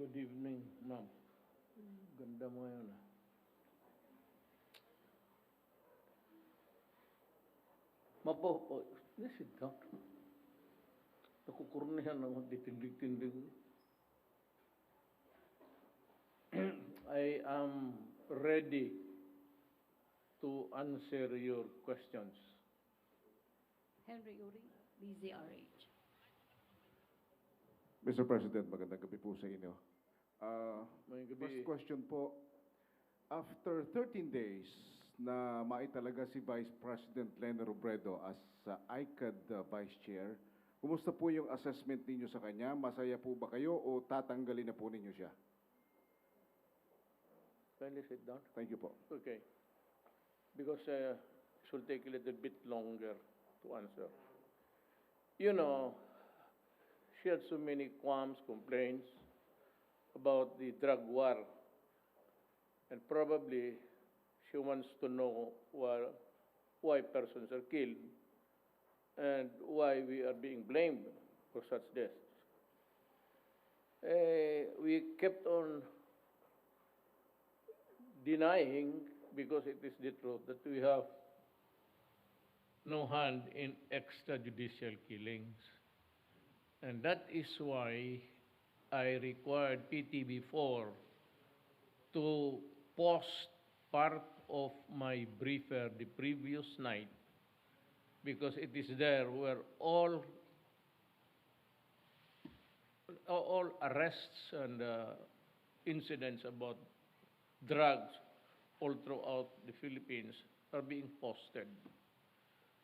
Good evening, ma'am. Ganda mo ngayon, ah. Mapo, oh, sit down. Nakukurnihan ako, titindig-tindig. I am ready to answer your questions. Henry Uri, DZRH. Mr. President, magandang gabi po sa inyo. May gabi. First question po, after 13 days na maitalaga si Vice President Leni Robredo as ICAD Vice Chair, kumusta po yung assessment ninyo sa kanya? Masaya po ba kayo o tatanggalin na po ninyo siya? Kindly sit down. Thank you po. Okay. Because it should take a little bit longer to answer. You know, she had so many qualms, complaints about the drug war. And probably she wants to know why persons are killed and why we are being blamed for such deaths. We kept on denying, because it is the truth, that we have no hand in extrajudicial killings. And that is why I required PTB4 to post part of my briefer the previous night, because it is there where all arrests and incidents about drugs all throughout the Philippines are being posted.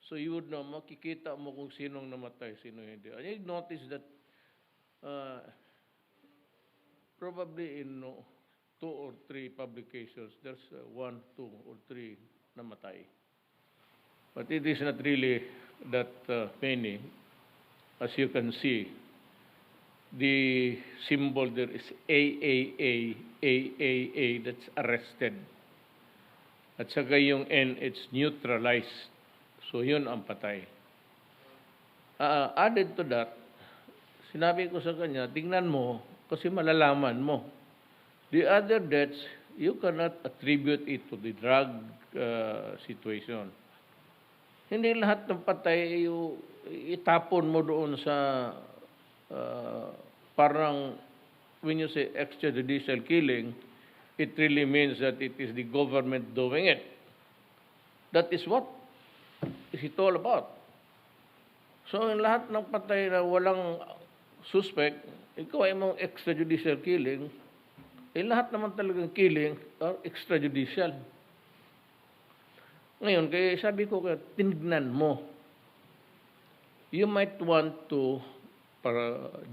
So you would know, makikita mo kung sinong namatay, sino hindi. And you notice that probably in 2 or 3 publications, there's 1, 2, or 3 namatay. But it is not really that many. As you can see, the symbol there is AAA, that's arrested. At saka yung N, it's neutralized. So yun ang patay. Added to that, sinabi ko sa kanya, tingnan mo, kasi malalaman mo. The other deaths, you cannot attribute it to the drug situation. Hindi lahat ng patay, itapon mo doon sa parang, when you say extrajudicial killing, it really means that it is the government doing it. That is what is it all about. So, in lahat ng patay na walang suspect, ikaw ay mong extrajudicial killing, lahat naman talagang killing are extrajudicial. Ngayon, kaya sabi ko, tinignan mo. You might want to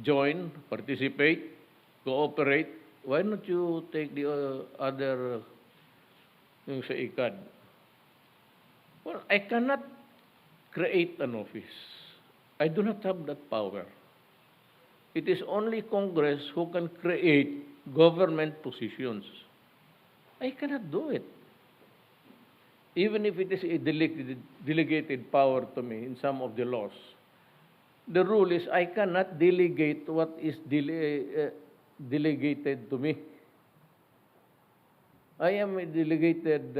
join, participate, cooperate. Why not you take the other, yung sa ICAD? Well, I cannot create an office. I do not have that power. It is only Congress who can create government positions. I cannot do it. Even if it is a delegated power to me in some of the laws. The rule is I cannot delegate what is delegated to me. I am a delegated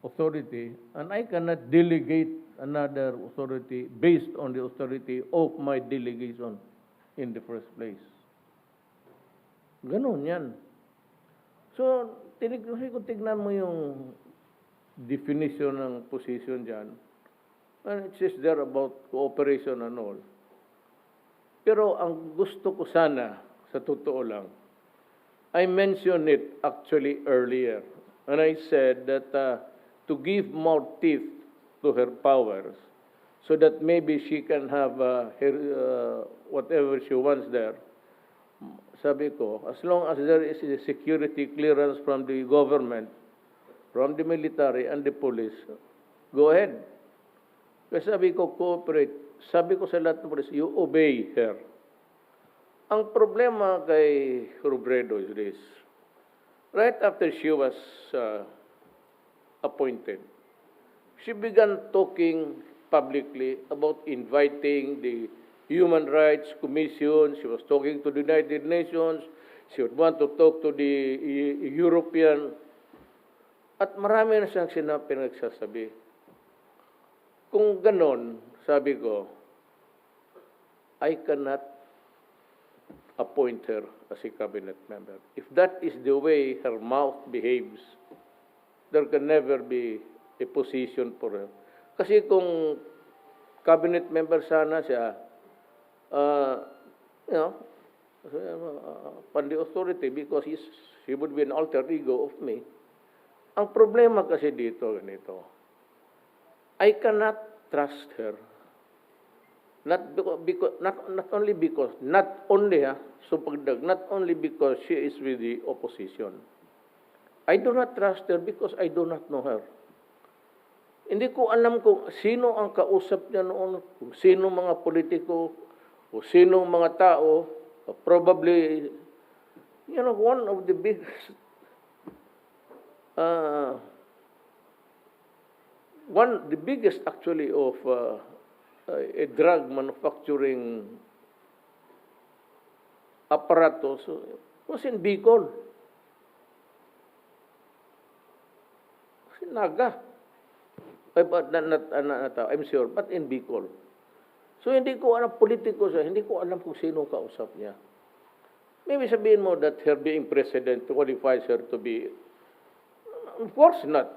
authority, and I cannot delegate another authority based on the authority of my delegation in the first place. Ganon yan. So, tignan mo yung definition ng position dyan. And it says there about cooperation and all. Pero ang gusto ko sana, sa totoo lang, I mentioned it actually earlier. And I said that to give more teeth to her powers so that maybe she can have whatever she wants there. Sabi ko, as long as there is a security clearance from the government, from the military and the police, go ahead. Kasi sabi ko, cooperate. Sabi ko sa lahat ng police, you obey her. Ang problema kay Robredo is this. Right after she was appointed, she began talking publicly about inviting the Human Rights Commission. She was talking to the United Nations. She would want to talk to the European. At marami na siyang pinagsasabi. Kung ganon, sabi ko, I cannot appoint her as a cabinet member. If that is the way her mouth behaves, there can never be a position for her. Kasi kung cabinet member sana siya, you know, upon the authority, because he would be an alter ego of me. Ang problema kasi dito, ganito, I cannot trust her. Not only because she is with the opposition. I do not trust her because I do not know her. Hindi ko alam kung sino ang kausap niya noon, kung sino mga politiko, o sino mga tao, probably, you know, one of the biggest, the biggest actually of a drug manufacturing apparatus was in Bicol. Was in Naga. But I'm sure, but in Bicol. So hindi ko alam, politiko siya, hindi ko alam kung sino kausap niya. Maybe sabihin mo that her being president qualifies her to be. Of course not.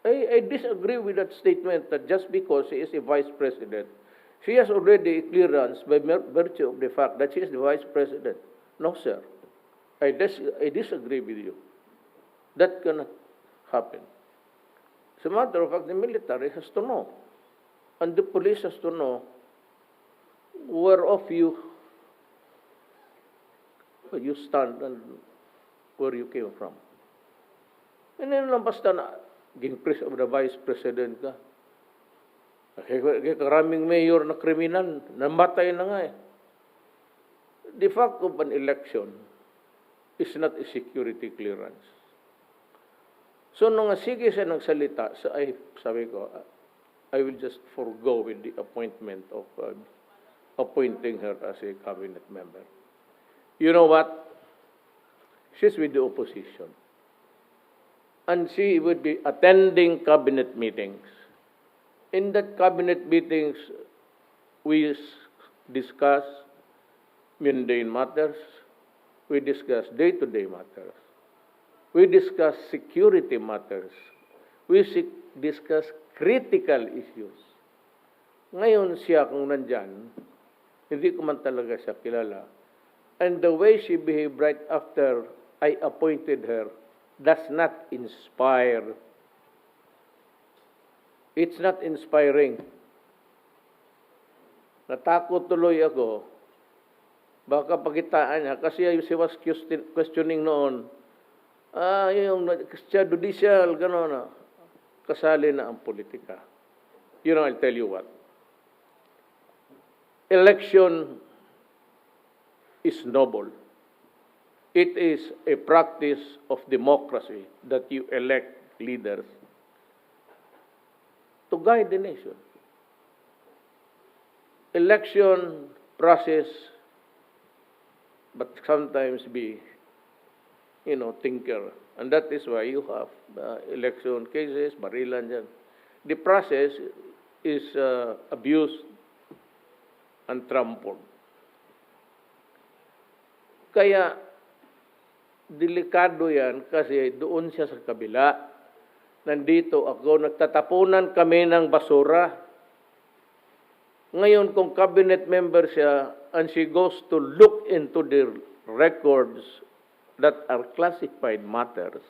I disagree with that statement that just because she is a vice president, she has already a clearance by virtue of the fact that she is the vice president. No, sir. I disagree with you. That cannot happen. As a matter of fact, the military has to know. And the police has to know whereof you stand and where you came from. And then lang basta na, ging-press of the vice president ka. Karaming mayor na kriminal, namatay na nga eh. The fact of an election is not a security clearance. So nung sige siya nagsalita, sabi ko, I will just forego with the appointment of appointing her as a cabinet member. You know what? She's with the opposition. And she would be attending cabinet meetings. In that cabinet meetings, we discuss mundane matters. We discuss day-to-day matters. We discuss security matters. We discuss critical issues. Ngayon siya kung nandyan, hindi ko man talaga siya kilala. And the way she behaved right after I appointed her does not inspire. It's not inspiring. Natakot tuloy ako. Baka pagitaan niya. Kasi she was questioning noon. Yung judicial, gano'n na. Kasali na ang politika. You know, I'll tell you what. Election is noble. It is a practice of democracy that you elect leaders to guide the nation. Election process, but sometimes be, thinker. And that is why you have election cases, barilan dyan. The process is abused and trampled. Kaya, delikado yan kasi doon siya sa kabila. Nandito ako, nagtatapunan kami ng basura. Ngayon, kung cabinet member siya and she goes to look into the records that are classified matters,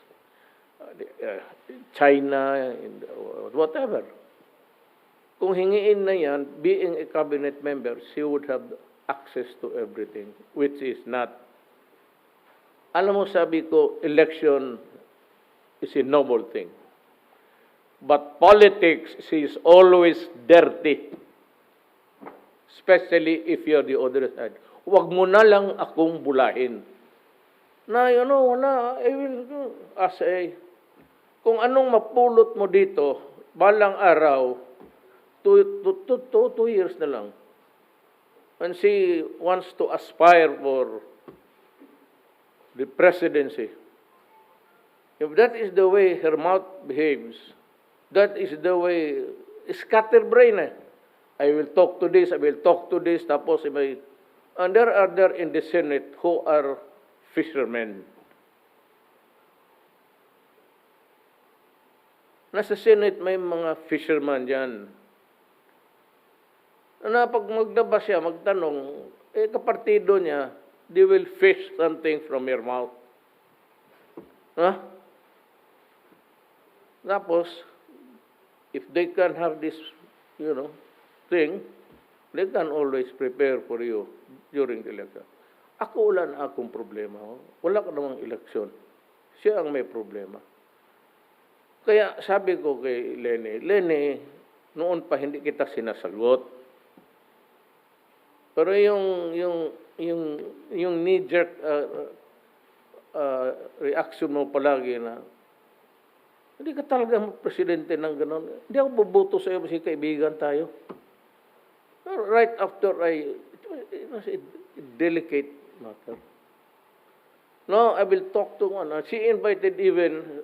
China, and whatever, kung hingiin na yan, being a cabinet member, she would have access to everything, which is not. Alam mo, sabi ko, election is a noble thing. But politics is always dirty. Especially if you're the other side. Huwag mo na lang akong bulahin. Na, I will say, kung anong mapulot mo dito, balang araw, 2 years na lang. and she wants to aspire for the presidency, if that is the way her mouth behaves, that is the way, scatterbrain eh. I will talk to this, I will talk to this, tapos may, and there are there in the Senate who are fishermen. Nasa Senate may mga fisherman dyan. Na pag magdabas siya, magtanong, kapartido niya, they will fish something from your mouth. Ha? Tapos, if they can have this, thing, they can always prepare for you during the election. Ako wala na akong problema. Wala ka namang eleksyon. Siya ang may problema. Kaya sabi ko kay Lenny, noon pa hindi kita sinasagot. Pero yung knee-jerk reaction mo palagi na, hindi ka talaga presidente ng gano'n. Hindi ako bubuto sa iyo kasi kaibigan tayo. Right after it was a delicate matter. No, I will talk to one. She invited even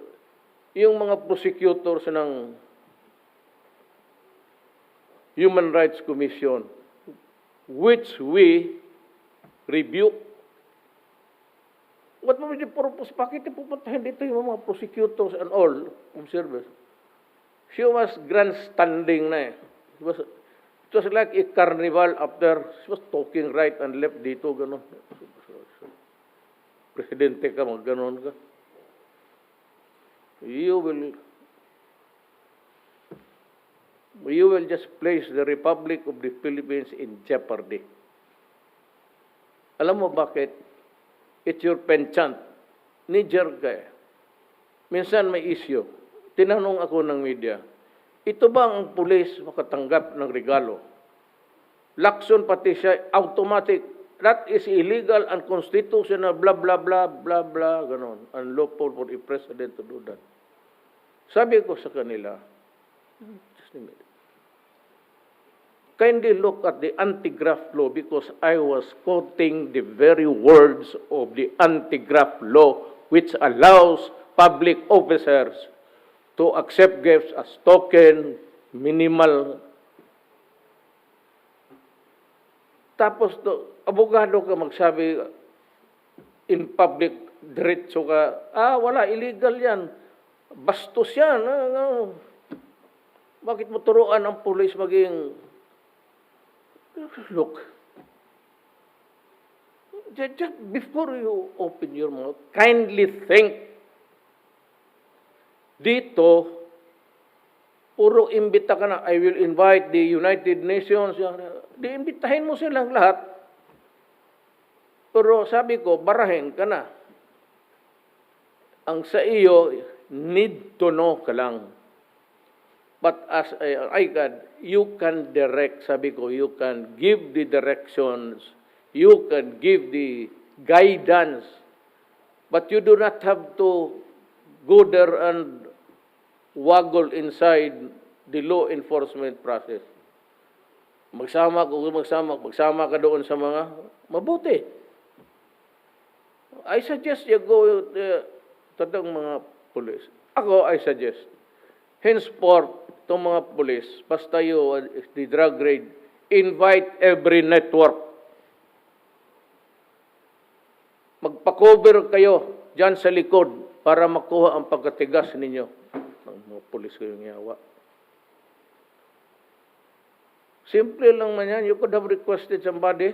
yung mga prosecutors ng Human Rights Commission, which we rebuke. What was the purpose? Bakit pupuntahin dito yung mga prosecutors and all observers? She was grandstanding na eh. It was like a carnival after she was talking right and left dito, gano'n. Presidente ka, mag-gano'n ka. You will just place the Republic of the Philippines in jeopardy. Alam mo bakit? It's your penchant. Niger ka eh. Minsan may issue. Tinanong ako ng media, ito ba ang pulis makatanggap ng regalo? Lakson pati siya, automatic. That is illegal, unconstitutional, blah, blah, blah, blah, blah, ganon. Unlawful for a president to do that. Sabi ko sa kanila, just a minute. Kindly look at the anti-graft law because I was quoting the very words of the anti-graft law which allows public officers to accept gifts as token, minimal. Tapos, abogado ka magsabi in public, diretso ka, wala, illegal yan. Bastos yan. Bakit mo turuan ang pulis maging, look, just before you open your mouth, kindly think. Dito, puro imbita ka na, I will invite the United Nations. Iimbitahin mo silang lahat. Pero sabi ko, barahin ka na. Ang sa iyo, need to know ka lang. But as ICAD, you can direct, sabi ko, you can give the directions, you can give the guidance, but you do not have to go there and waggle inside the law enforcement process. Magsama ka doon sa mga mabuti. I suggest you go to the mga pulis. Ako, I suggest, henceforth, itong mga pulis, basta yung the drug raid, invite every network. Magpa-cover kayo dyan sa likod para makuha ang pagkatigas ninyo. Ang mga pulis kayong yawa. Simple lang man yan. You could have requested somebody.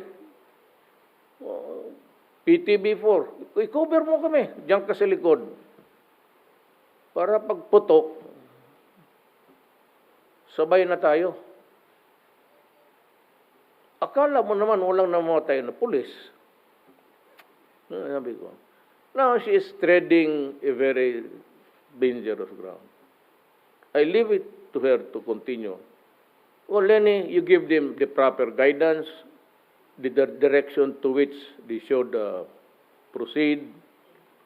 PTB4. I-cover mo kami. Diyan ka sa likod. Para pagputok, sabay na tayo. Akala mo naman walang namatay na pulis. Sabi ko. Now she is treading a very dangerous ground. I leave it to her to continue. Well, Lenny, you give them the proper guidance, the direction to which they should proceed.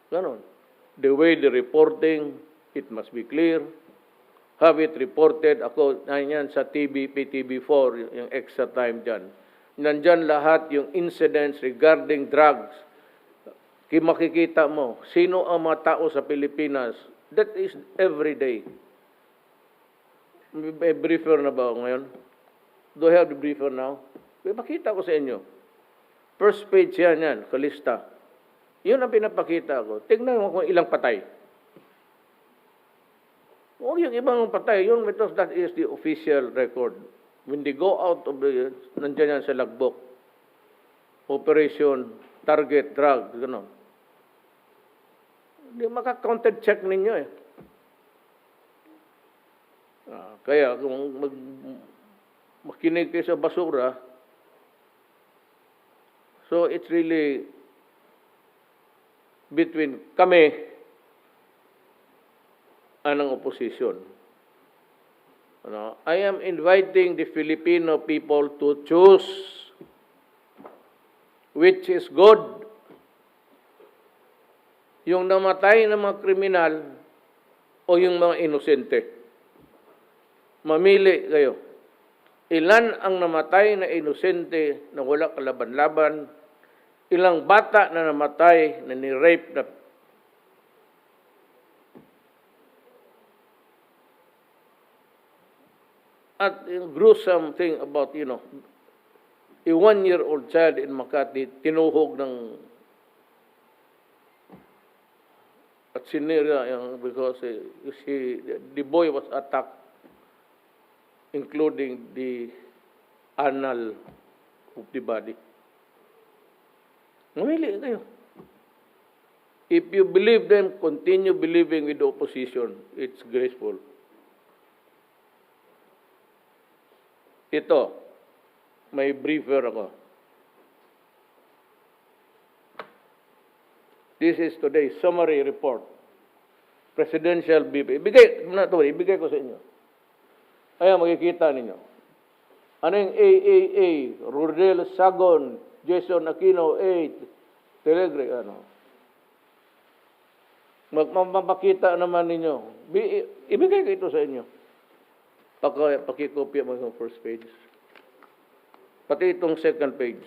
Ganon. The way the reporting, it must be clear. Have it reported. Ako, yan sa PTB4, yung extra time dyan. Nandyan lahat yung incidents regarding drugs. Makikita mo, sino ang mga tao sa Pilipinas. That is every day. May briefer na ba ako ngayon? Do I have the briefer now? Makita ko sa inyo. First page yan, kalista. Yun ang pinapakita ko. Tingnan mo kung ilang patay. Huwag yung ibang patay. Yun, because that is the official record. When they go out of the, nandiyan yan sa logbook. Operation, target, drug, gano'n. Hindi maka-counted check ninyo eh. Kaya kung makinig kayo sa basura, so it's really between kami and ang opposition. I am inviting the Filipino people to choose which is good. Yung namatay na mga kriminal o yung mga inosente. Mamili kayo. Ilan ang namatay na inosente na wala kalaban-laban? Ilang bata na namatay na ni-rape na at yung gruesome thing about, a 1-year-old child in Makati, tinuhog ng at sinira because the boy was attacked, including the anal of the body. Mamili kayo. If you believe them, continue believing with the opposition. It's graceful. Ito, may briefer ako. This is today's summary report. Presidential BP. Ibigay ko sa inyo. Ayan, makikita ninyo. Ano yung AAA, Rodel Sagon, Jason Aquino, 8, Telegre, Mapakita naman ninyo. Ibigay ko ito sa inyo. Pakikopya mo yung first page. Pati itong second page.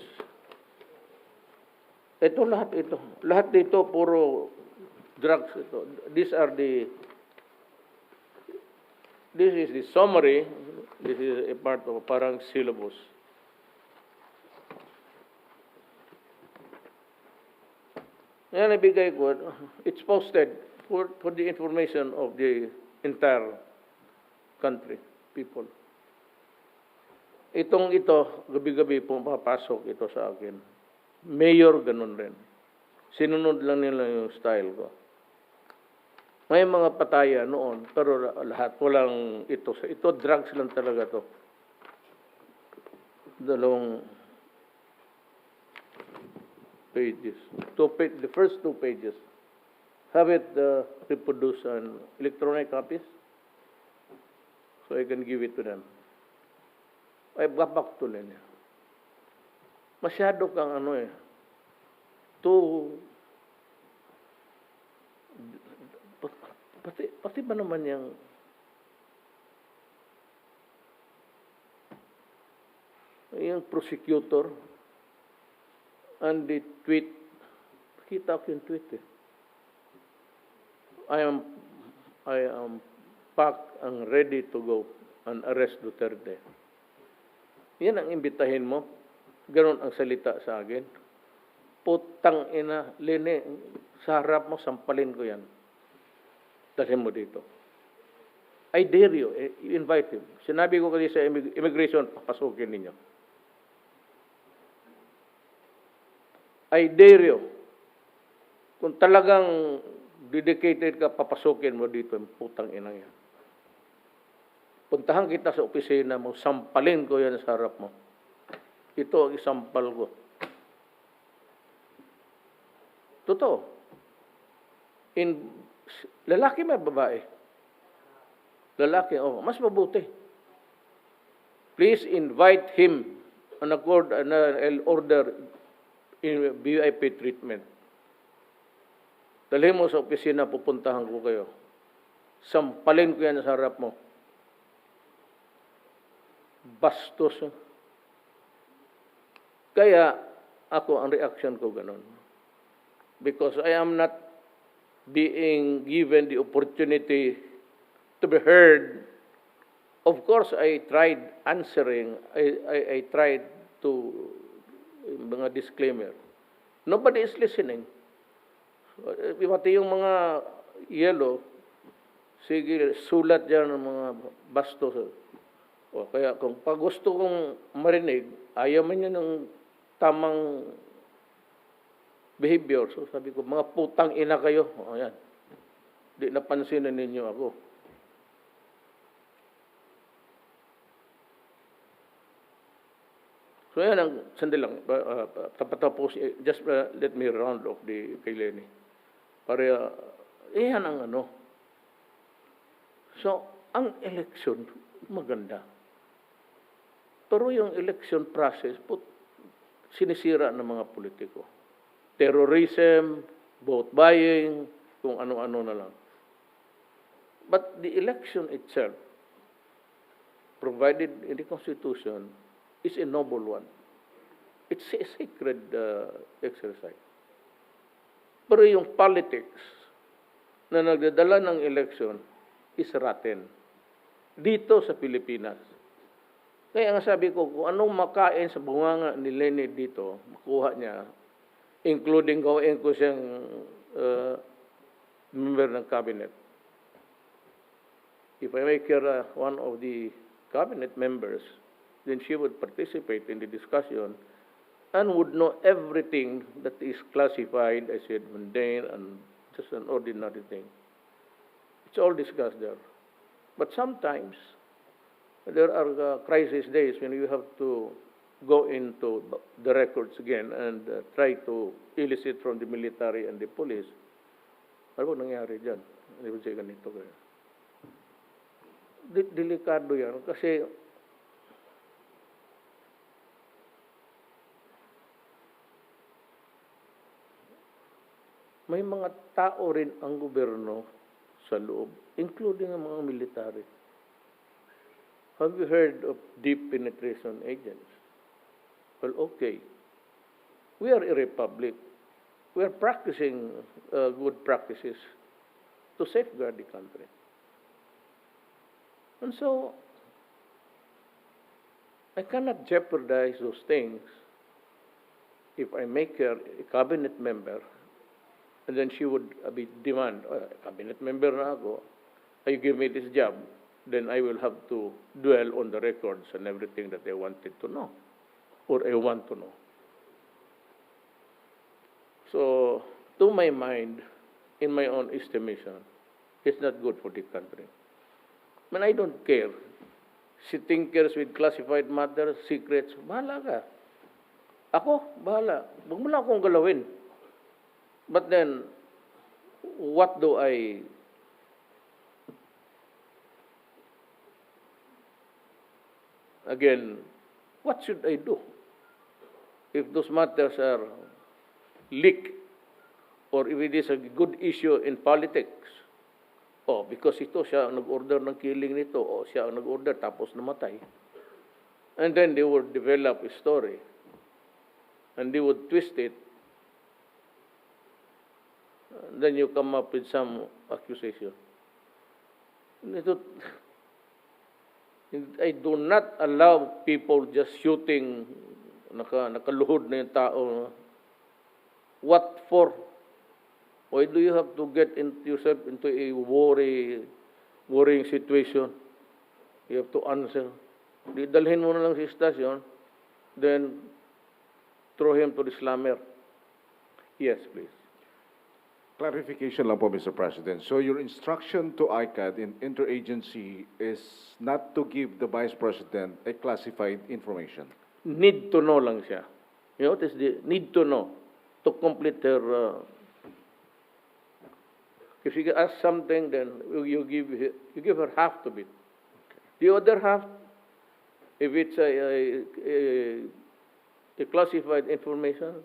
Ito lahat ito. Lahat dito puro drugs ito. This is the summary. This is a part of parang syllabus. Yan ibigay ko. It's posted for the information of the entire country, people. Ito, gabi-gabi pumapasok ito sa akin. Mayor, ganun rin. Sinunod lang nila yung style ko. May mga pataya noon, pero lahat walang ito. Ito, drugs lang talaga to. Dalawang pages. The first 2 pages. Have it reproduced on electronic copies so I can give it to them. Ay, babaktuloy niya. Masyado kang pati ba naman yung prosecutor and the tweet, kita ko yung tweet eh. I am packed and ready to go and arrest Duterte. Yan ang imbitahin mo. Ganon ang salita sa akin. Putang ina, Lene, sa harap mo, sampalin ko yan. Dalhin mo dito. I dare you, invite him. Sinabi ko kasi sa immigration, papasukin ninyo. I dare you. Kung talagang dedicated ka, papasukin mo dito, yung putang ina yan. Puntahan kita sa opisina mo, sampalin ko yan sa harap mo. Ito ang isampal ko. Totoo. Lalaki may babae. Lalaki, mas mabuti. Please invite him and accord an order in VIP treatment. Dalhin mo sa opisina, pupuntahan ko kayo. Sampalin ko yan sa harap mo. Bastos. Kaya ako, ang reaction ko ganun. Because I am not being given the opportunity to be heard. Of course, I tried answering. I tried to mga disclaimer. Nobody is listening. Pati yung mga yellow, sige, sulat dyan ng mga bastos. O kaya kung pag gusto kong marinig, ayaw man niya ng tamang behavior. So sabi ko, mga putang ina kayo. O ayan. Di napansin ninyo ako. So yan ang, sandali lang, tapos, just let me round off the kay Lenny. Para, yan ang ano. So, ang election, maganda. Pero yung election process, sinisira ng mga politiko. Terrorism, vote buying, kung ano-ano na lang. But the election itself, provided in the Constitution, is a noble one. It's a sacred exercise. Pero yung politics na nagdadala ng election is rotten. Dito sa Pilipinas. Kaya nga sabi ko, kung anong makain sa bunganga ni Lenny dito, makuha niya, including gawin ko siyang member ng cabinet. If I make her one of the cabinet members, then she would participate in the discussion and would know everything that is classified as a mundane and just an ordinary thing. It's all discussed there. But sometimes, there are crisis days when you have to go into the records again and try to elicit from the military and the police. Ano ba nangyari dyan? Ano ba siya ganito kaya? Delikado yan kasi may mga tao rin ang gobyerno sa loob, including ang mga military. Have you heard of deep penetration agents? Well, okay. We are a republic. We are practicing good practices to safeguard the country. And so, I cannot jeopardize those things if I make her a cabinet member, and then she would demand, cabinet member na ako, you give me this job, then I will have to dwell on the records and everything that I wanted to know, or I want to know. So, to my mind, in my own estimation, it's not good for the country. I mean, I don't care. She tinkers with classified matters, secrets, bahala ka. Ako, bahala. Huwag mo lang akong galawin. But then, what do I... Again, what should I do? If those matters are leaked, or if it is a good issue in politics, because ito siya ang nag-order ng killing nito, siya ang nag-order tapos namatay. And then they would develop a story. And they would twist it. And then you come up with some accusation. I do not allow people just shooting, nakaluhod na yung tao. What for? Why do you have to get yourself into a worrying situation? You have to answer. Dalhin mo na lang sa station, then throw him to the slammer. Yes, please. Clarification lang po, Mr. President. So your instruction to ICAD in interagency is not to give the Vice President a classified information? Need to know lang siya. You know what is the need to know to complete her... if she asks something, then you give her half of it. The other half, if it's a classified information,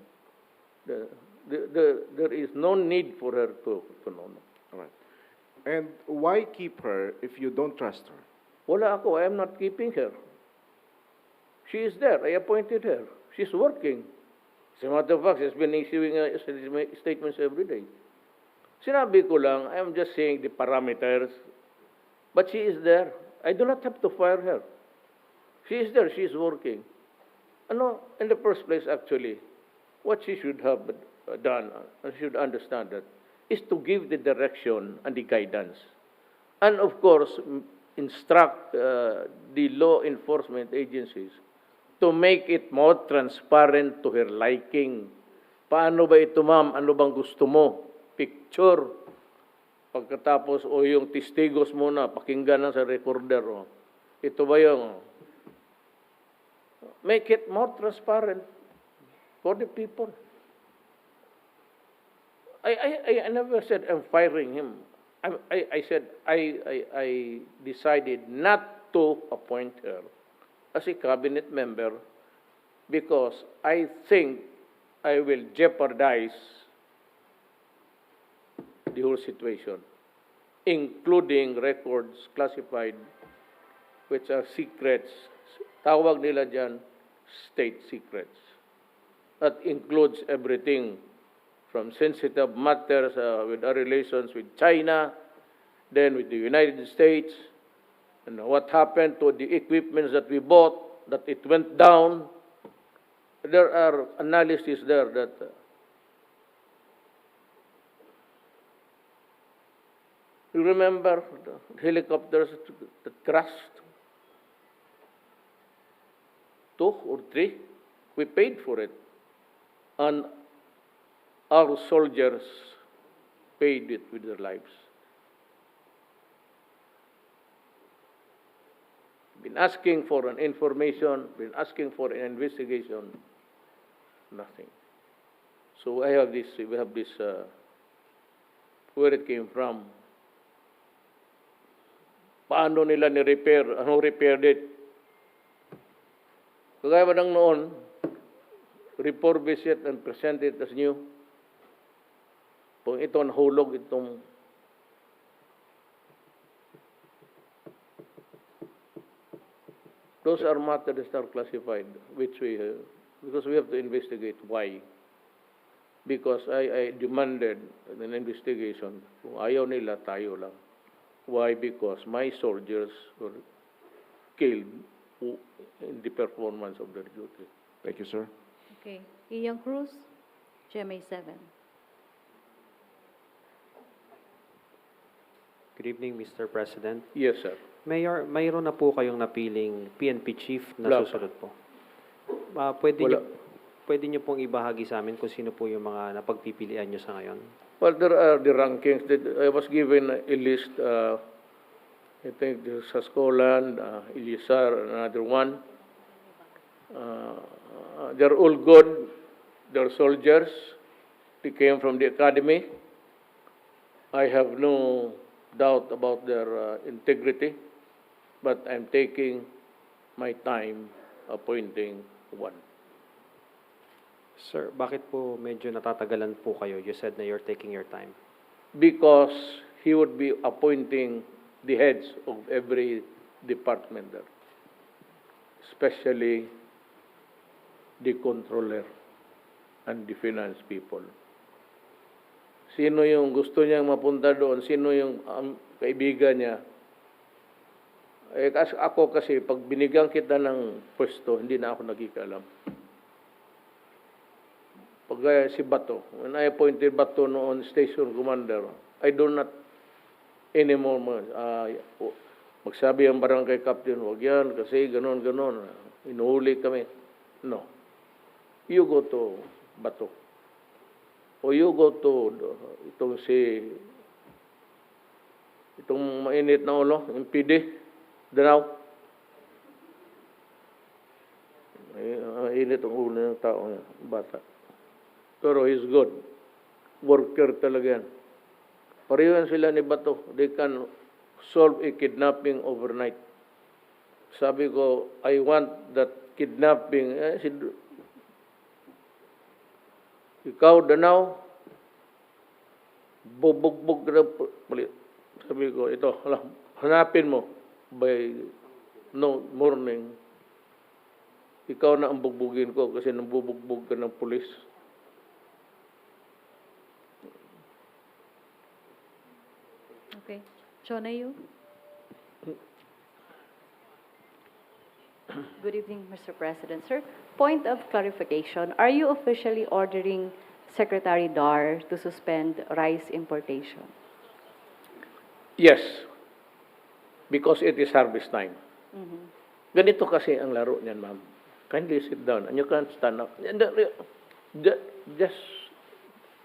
there is no need for her to know. All right. And why keep her if you don't trust her? Wala ako. I am not keeping her. She is there. I appointed her. She's working. As a matter of fact, she's been issuing statements every day. Sinabi ko lang, I'm just saying the parameters. But she is there. I do not have to fire her. She is there. She is working. Ano, in the first place, actually, what she should have done, and should understand that, is to give the direction and the guidance. And of course, instruct the law enforcement agencies to make it more transparent to her liking. Paano ba ito, ma'am? Ano bang gusto mo? Picture. Pagkatapos, o yung testigos muna, pakinggan na sa recorder. O. Ito ba yung... Make it more transparent for the people. I never said I'm firing him. I said I decided not to appoint her as a cabinet member because I think I will jeopardize the whole situation, including records classified which are secrets. Tawag nila dyan, state secrets. That includes everything from sensitive matters with our relations with China, then with the United States, and what happened to the equipments that we bought, that it went down. There are analyses there that you remember the helicopters that crashed? 2 or 3, we paid for it. And our soldiers paid it with their lives. Been asking for an information, been asking for an investigation, nothing. So we have this, where it came from. Paano nila ni-repair, anong repair date? Kagaya ba ng noon, refurbish it and present it as new. Kung ito nahulog itong those are matters that are classified, which we because we have to investigate why. Because I demanded an investigation. Kung ayaw nila, tayo lang. Why? Because my soldiers were killed in the performance of their duty. Thank you, sir. Okay. Ian Cruz, GMA 7. Good evening, Mr. President. Yes, sir. Mayor, mayroon na po kayong napiling PNP chief na Wala pa. susunod po. Wala. Pwede niyo pong ibahagi sa amin kung sino po yung mga napagpipilian niyo sa ngayon? Well, there are the rankings. I was given a list. I think there's Sascolan, Ilisar, another one. They're all good. They're soldiers. They came from the academy. I have no doubt about their integrity, but I'm taking my time appointing one. Sir, bakit po medyo natatagalan po kayo? You said na you're taking your time. Because he would be appointing the heads of every department there, especially the controller and the finance people. Sino yung gusto niyang mapunta doon? Sino yung kaibigan niya? Ako kasi, pag binigyan kita ng pwesto, hindi na ako nagkikalam. Pag si Bato, when I appointed Bato noon station commander, I do not anymore magsabi ang barangay captain, huwag yan, kasi ganon. Inuhuli kami. No. You go to Bato. O you go to itong mainit na ulo, yung PD, Danaw. Mainit ang ulo ng tao niya, bata. Pero he's good. Worker talaga yan. Pareho sila ni Bato. They can solve a kidnapping overnight. Sabi ko, I want that kidnapping. Ikaw, Danaw, bubugbog na palit. Sabi ko, ito, hanapin mo by no morning. ikaw na ang bugbugin ko kasi nambubugbog ka ng pulis. Okay. Chona, you? Good evening, Mr. President. Sir, point of clarification. Are you officially ordering Secretary Dar to suspend rice importation? Yes, because it is harvest time. Ganito kasi ang laro niyan, ma'am. Kindly sit down and you can stand up. Just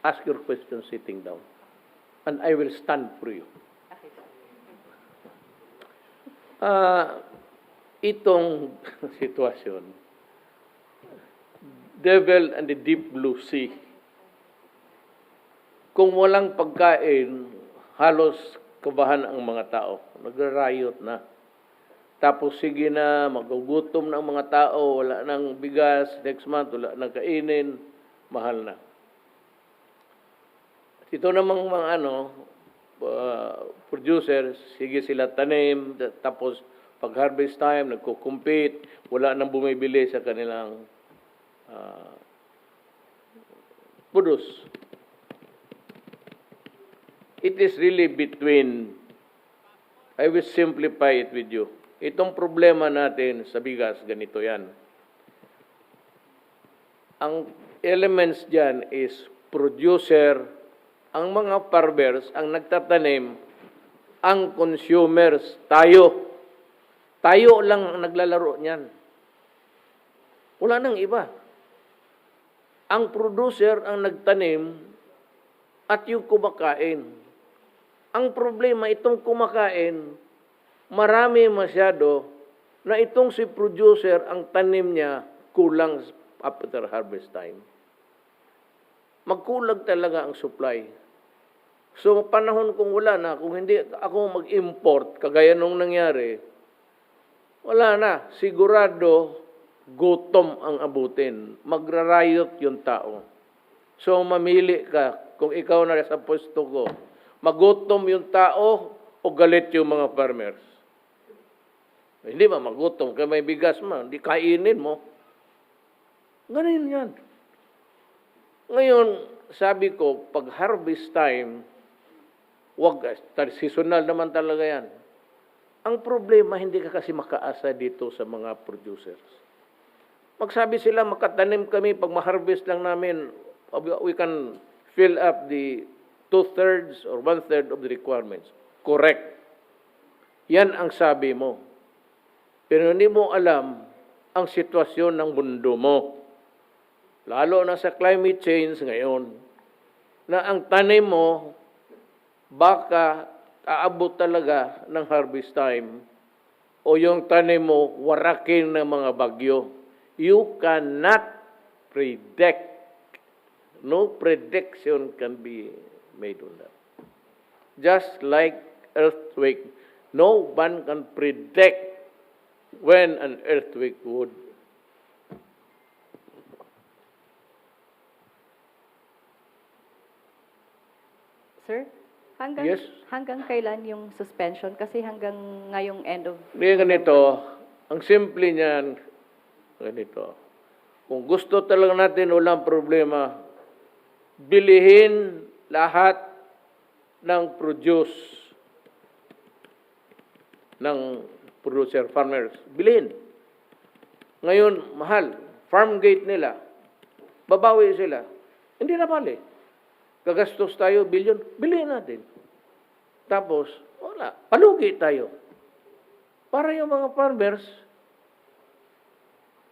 ask your question sitting down. And I will stand for you. Itong sitwasyon, devil and the deep blue sea. Kung walang pagkain, halos kabahan ang mga tao. Nagra-riot na. Tapos sige na, magugutom na ang mga tao, wala nang bigas, next month wala nang kainin, mahal na. Ito namang mga producers, sige sila tanim, tapos pag harvest time, nagko-compete, wala nang bumibili sa kanilang produce. It is really between, I will simplify it with you. Itong problema natin sa bigas, ganito yan. Ang elements dyan is producer, ang mga farmers, ang nagtatanim, ang consumers, tayo. Tayo lang ang naglalaro niyan. Wala nang iba. Ang producer ang nagtanim at yung kumakain. Ang problema, itong kumakain, marami masyado na itong si producer, ang tanim niya, kulang after harvest time. Magkulag talaga ang supply. So, panahon kung wala na, kung hindi ako mag-import, kagaya nung nangyari, wala na. Sigurado, gutom ang abutin. Magrarayot yung tao. So, mamili ka. Kung ikaw na sa pwesto ko, magutom yung tao o galit yung mga farmers? Hindi ba magutom? Kaya may bigas mo, hindi kainin mo. Ganun yan. Ngayon, sabi ko, pag harvest time, seasonal naman talaga yan. Ang problema, hindi ka kasi makaasa dito sa mga producers. Magsabi sila, makatanim kami, pag ma-harvest lang namin, we can fill up the 2/3 or 1/3 of the requirements. Correct. Yan ang sabi mo. Pero hindi mo alam ang sitwasyon ng mundo mo. Lalo na sa climate change ngayon, na ang tanim mo, baka aabot talaga ng harvest time o yung tanim mo, warakin ng mga bagyo. You cannot predict. No prediction can be made on that. Just like earthquake, no one can predict when an earthquake would. Sir, Yes? hanggang kailan yung suspension? Kasi hanggang ngayong end of... Hindi ganito, ang simple niyan, ganito. Kung gusto talaga natin, walang problema, bilihin lahat ng produce ng producer, farmers. Bilihin. Ngayon, mahal. Farm gate nila. Babawi sila. Hindi na bali. Gagastos tayo, bilyon, bilihin natin. Tapos, wala. Palugi tayo. Para yung mga farmers,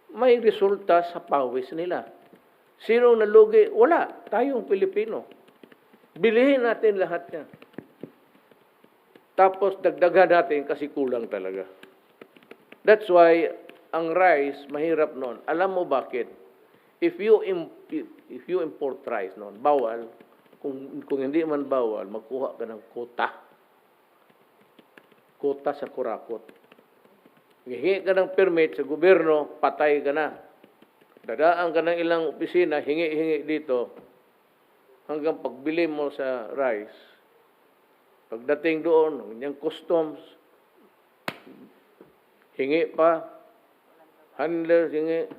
may resulta sa pawis nila. Sino nalugi? Wala. Tayong Pilipino. Bilihin natin lahat yan. Tapos, dagdagan natin kasi kulang talaga. That's why, ang rice, mahirap noon. Alam mo bakit? If you import rice noon, bawal. Kung hindi man bawal, magkuha ka ng quota. Quota sa kurakot. Hingi ka ng permit sa gobyerno, patay ka na. Dadaan ka ng ilang opisina, hingi-hingi dito, hanggang pagbili mo sa rice. Pagdating doon, yung customs, hingi pa, Handlers hingi.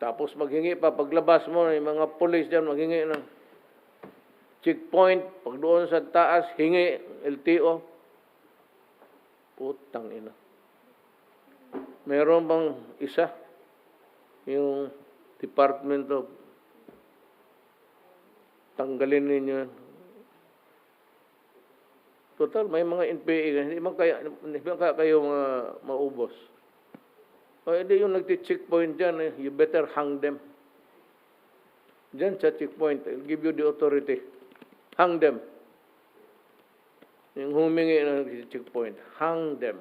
Tapos maghingi pa, paglabas mo, yung mga police dyan, maghingi ng checkpoint. Pag doon sa taas, hingi, LTO. Putang ina. Meron bang isa? Yung Department of tanggalin ninyo. Total, may mga NPA. Hindi man kaya kayo maubos. O hindi yung nagti-checkpoint dyan, you better hang them. Dyan sa checkpoint, I'll give you the authority. Hang them. Yung humingi na nagti-checkpoint, hang them.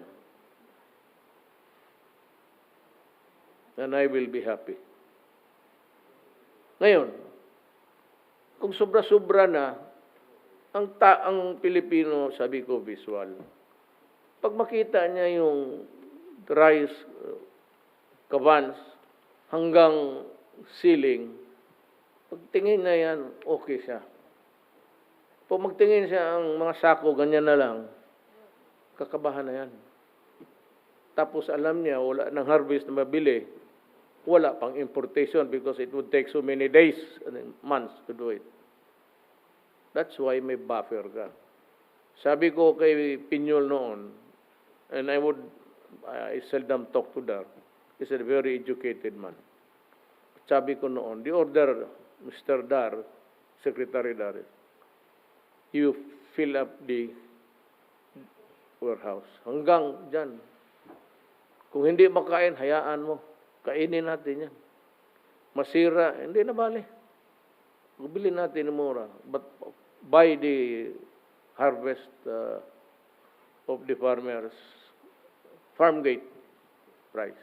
And I will be happy. Ngayon, kung sobra-sobra na, ang Pilipino, sabi ko, visual. Pag makita niya yung rice, kavans, hanggang ceiling, pagtingin na yan, okay siya. Pag magtingin siya ang mga sako, ganyan na lang, kakabahan na yan. Tapos alam niya, wala nang harvest na mabili, wala pang importation because it would take so many days and months to do it. That's why may buffer ka. Sabi ko kay Pinyol noon, and I seldom talk to Dar. He's a very educated man. Sabi ko noon, the order, Mr. Dar, Secretary Dar, you fill up the warehouse. Hanggang dyan. Kung hindi makain, hayaan mo. Kainin natin yan. Masira, hindi na bali. Bili natin ng mura. But buy the harvest of the farmers, farm gate price.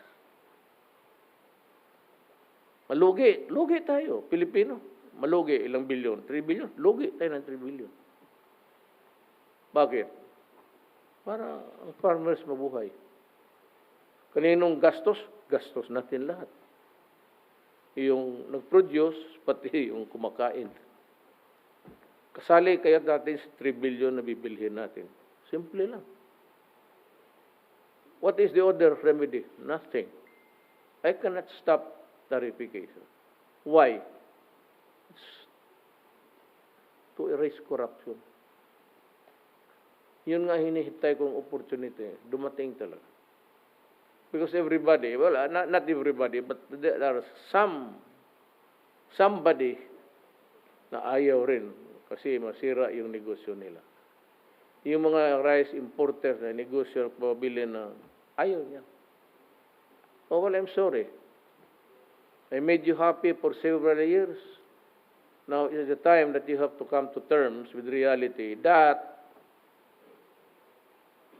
Malugi. Lugi tayo, Pilipino. Malugi, ilang bilyon? 3 billion? Lugi tayo ng 3 billion. Bakit? Para ang farmers mabuhay. Kaninong gastos? Gastos natin lahat. Yung nag-produce, pati yung kumakain. Kasali kaya natin sa 3 billion na bibilhin natin. Simple lang. What is the other remedy? Nothing. I cannot stop tarification. Why? It's to erase corruption. Yun nga hinihintay kong opportunity. Dumating talaga. Because everybody, well, not everybody, but there are somebody na ayaw rin kasi masira yung negosyo nila. Yung mga rice importers na negosyo pabili na ayaw niya. Oh, well, I'm sorry. I made you happy for several years. Now is the time that you have to come to terms with reality that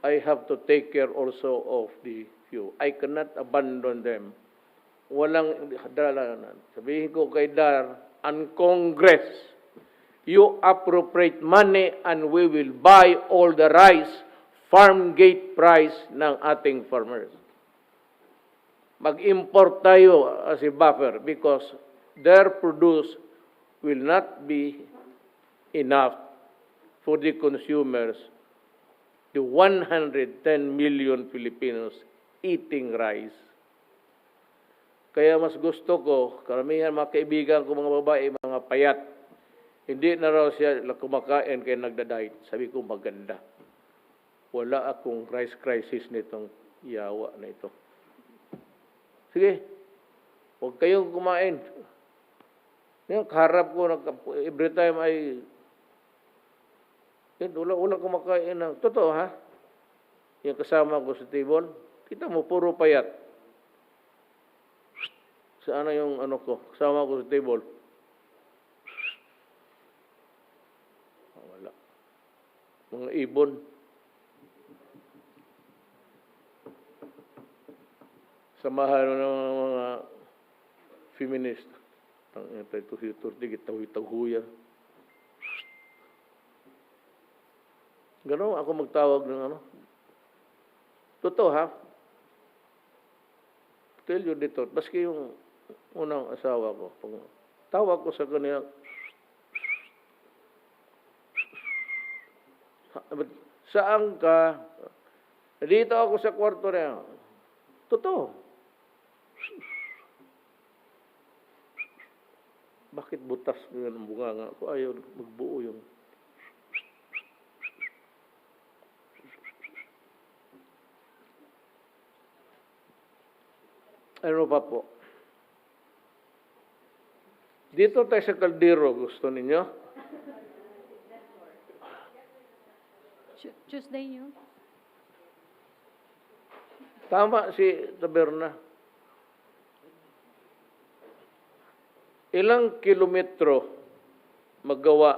I have to take care also of the few. I cannot abandon them. Walang dalanan. Sabihin ko kay Dar, ang Congress, you appropriate money and we will buy all the rice, farm gate price ng ating farmers. Mag-import tayo as a buffer because their produce will not be enough for the consumers, the 110 million Filipinos eating rice. Kaya mas gusto ko, karamihan mga kaibigan ko, mga babae, mga payat, hindi na raw siya kumakain kaya nagda-diet. Sabi ko, maganda. Wala akong rice crisis nitong yawa na ito. Sige, huwag kayong kumain. Yung kaharap ko, every time wala kumakain ng, totoo ha? Yung kasama ko sa table, kita mo, puro payat. Saan na yung ano ko? Kasama ko sa table. Wala. Mga ibon. Samahan ng mga feminist. Ang anti-turti, gitaw-huya. Gano'n ako magtawag ng ano. Totoo ha? Tell you dito, baski yung unang asawa ko, pag tawag ko sa kanila, saan ka? Dito ako sa kwarto niya. Totoo. Bakit butas ngayon ang bunganga ko? Ayaw magbuo yung... Ano pa po? Dito tayo sa kaldero, gusto ninyo? Tuesday nyo? Tama si Taberna. Ilang kilometro magawa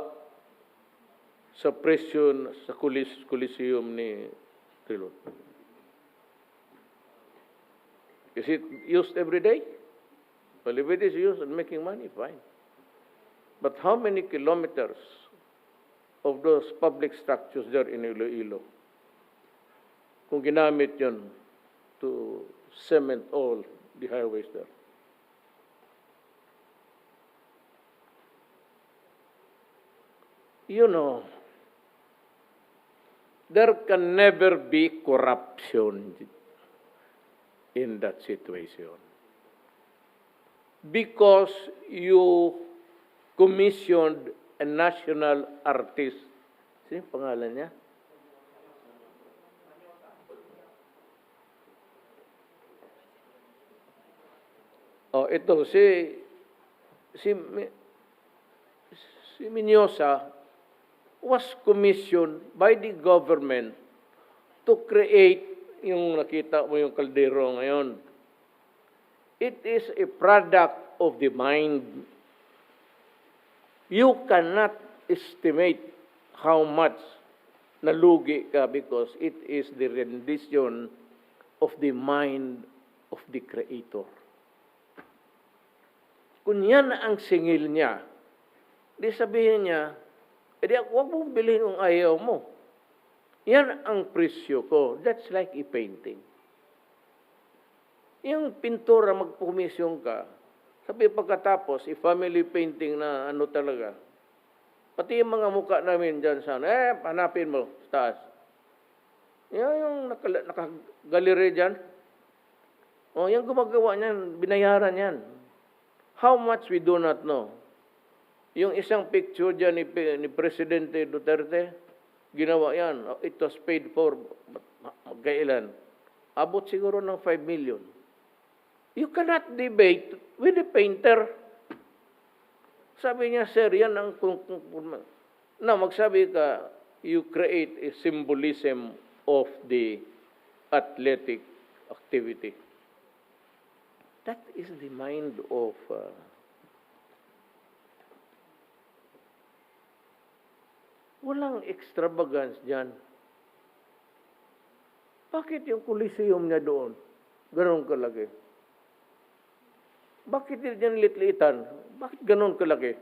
sa presyo sa Coliseum ni Trilon? Is it used every day? Well, if it is used and making money, fine. But how many kilometers of those public structures there in Iloilo, kung ginamit yun to cement all the highways there? You know, there can never be corruption in that situation. Because you commissioned a national artist. Sino yung pangalan niya? Oh, ito, si Minyosa was commissioned by the government to create yung nakita mo yung kaldero ngayon. It is a product of the mind. You cannot estimate how much nalugi ka because it is the rendition of the mind of the Creator. Kung yan ang singil niya, di sabihin niya, edi huwag mong bilhin yung ayaw mo. Yan ang presyo ko. That's like a painting. Yung pintura, magpumisyon ka, sabi pagkatapos, family painting na ano talaga, pati yung mga mukha namin dyan sana, hanapin mo sa taas. Yan yung nakagalere dyan. O, yung gumagawa niyan, binayaran yan. How much we do not know. Yung isang picture dyan ni Presidente Duterte, ginawa yan. It was paid for, kailan? Abot siguro ng 5 million. You cannot debate with the painter. Sabi niya, sir, yan ang... Na, magsabi ka, you create a symbolism of the athletic activity. That is the mind of... walang extravagance dyan. Bakit yung Coliseum niya doon? Ganon kalaki. Bakit yan litlitan? Bakit ganon kalaki?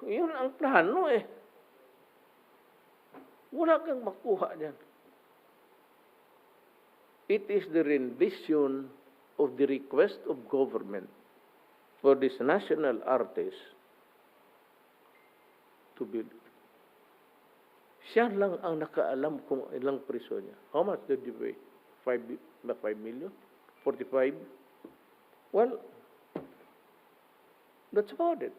Yun ang plano eh. Wala kang makuha dyan. It is the rendition of the request of government for this national artist to build. Siya lang ang nakaalam kung ilang presyo niya. How much did you pay? 5 million? 45? Well, that's about it.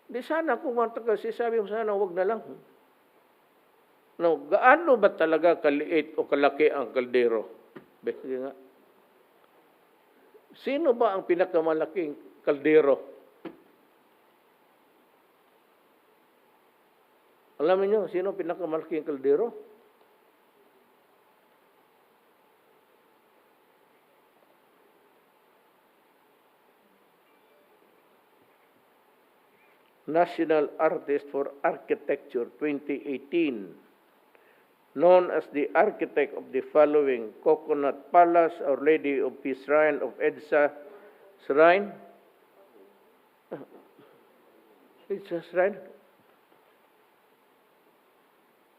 Di sana kung kasi sabi mo sana, wag na lang. No, gaano ba talaga kaliit o kalaki ang kaldero? Sige nga. Sino ba ang pinakamalaking kaldero? Alam niyo, sino ang pinakamalaking kaldero? National Artist for Architecture 2018, known as the architect of the following: Coconut Palace, Our Lady of Peace Shrine of EDSA Shrine. EDSA Shrine?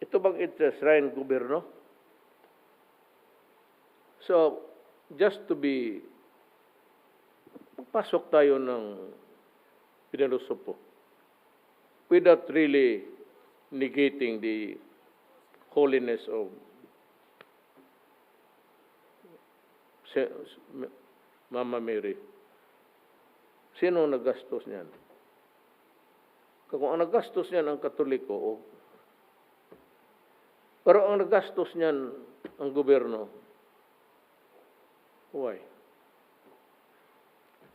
Ito bang EDSA Shrine, gobyerno? So, just to be, pasok tayo ng pinalusopo without really negating the holiness of Mama Mary. Sino ang naggastos niyan? Kung ang naggastos niyan ang Katoliko, pero ang naggastos niyan ang gobyerno, why?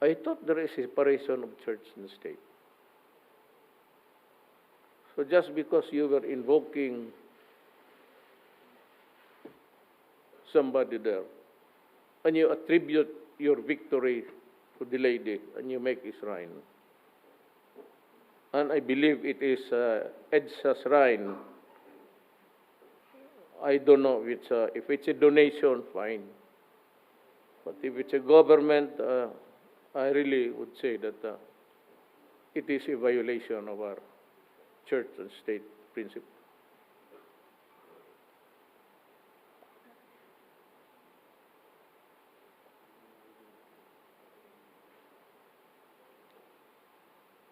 I thought there is a separation of church and state. So just because you were invoking somebody there, and you attribute your victory to the lady, and you make a shrine, and I believe it is EDSA shrine. I don't know if it's a donation, fine. But if it's a government, I really would say that it is a violation of our church and state principle.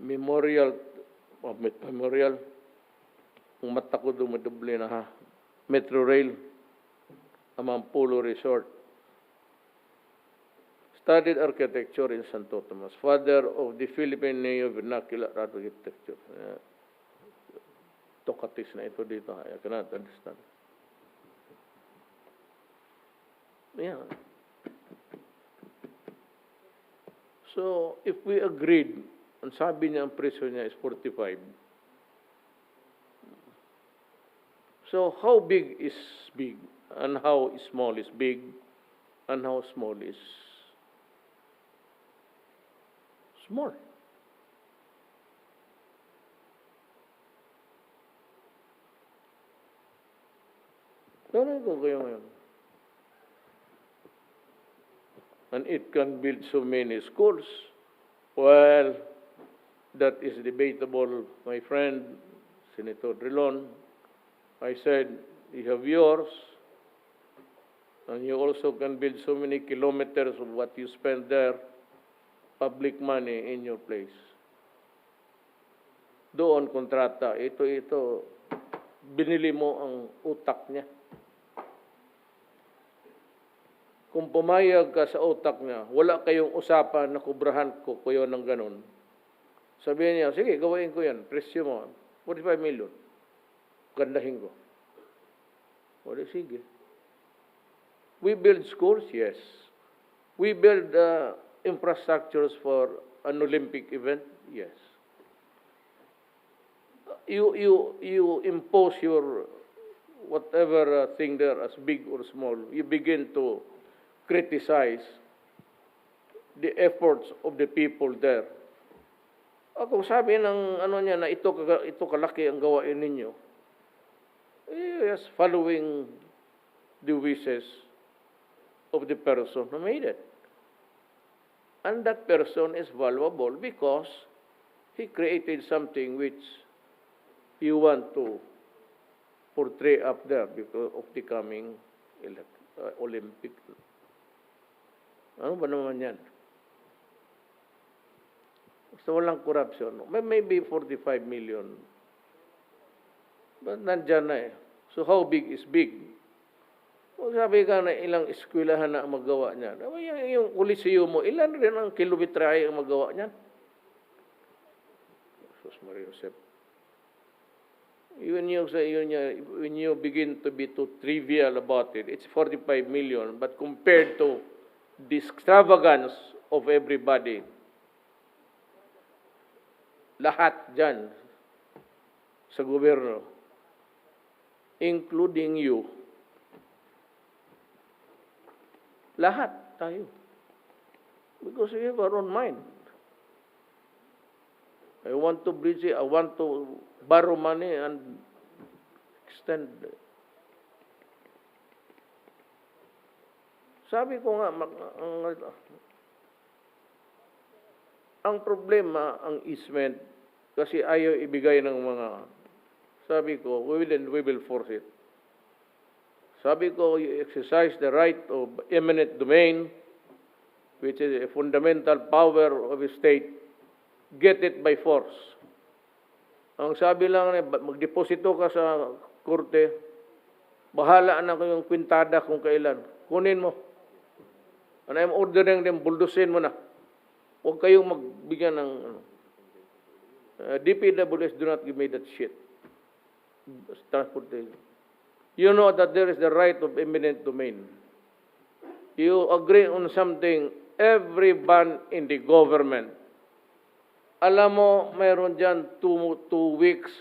Memorial, ang mata ko dumadoble na ha. Metro Rail, Amampulo Resort. Studied architecture in Santo Tomas, father of the Philippine Neo-Vernacular Architecture. Tokatis na ito dito. I cannot understand. Yeah. So, if we agreed, ang sabi niya ang presyo niya is 45. So, how big is big? And how small is big? And how small is small? Tanong ko kayo ngayon. And it can build so many schools. Well, that is debatable, my friend, Senator Drilon. I said, you have yours, and you also can build so many kilometers of what you spend there, public money in your place. Doon kontrata, ito, binili mo ang utak niya. Kung pumayag ka sa utak niya, wala kayong usapan na kubrahan ko kayo ng ganun. Sabihin niya, sige, gawain ko yan, presyo mo, 45 million. Gandahin ko. O di sige. We build schools, yes. We build infrastructures for an Olympic event, yes. You impose your whatever thing there as big or small. You begin to criticize the efforts of the people there. Kung sabi ng ano niya na ito kalaki ang gawain ninyo, yes, following the wishes of the person who made it. And that person is valuable because he created something which you want to portray up there because of the coming Olympic. Ano ba naman yan? So walang corruption. Maybe 45 million. But nandyan na eh. So how big is big? Kung sabi ka na ilang eskwelahan na ang magawa niyan, yung Coliseo mo, ilan rin ang kilometrahe ang magawa niyan? Jesus Maria Josep. When you begin to be too trivial about it, it's 45 million, but compared to the extravagance of everybody, lahat dyan sa gobyerno, including you, lahat tayo. Because we have our own mind. I want to bridge it, I want to borrow money and extend. Sabi ko nga, ang problema, ang easement, kasi ayaw ibigay ng mga, sabi ko, we will force it. Sabi ko, you exercise the right of eminent domain, which is a fundamental power of a state, get it by force. Ang sabi lang, magdeposito ka sa korte, bahala na ko yung kwintada kung kailan. Kunin mo. And I'm ordering them, buldusin mo na. Huwag kayong magbigyan ng, DPWS do not give me that shit. Transportation. You know that there is the right of eminent domain. You agree on something, every ban in the government. Alam mo, mayroon dyan 2 weeks,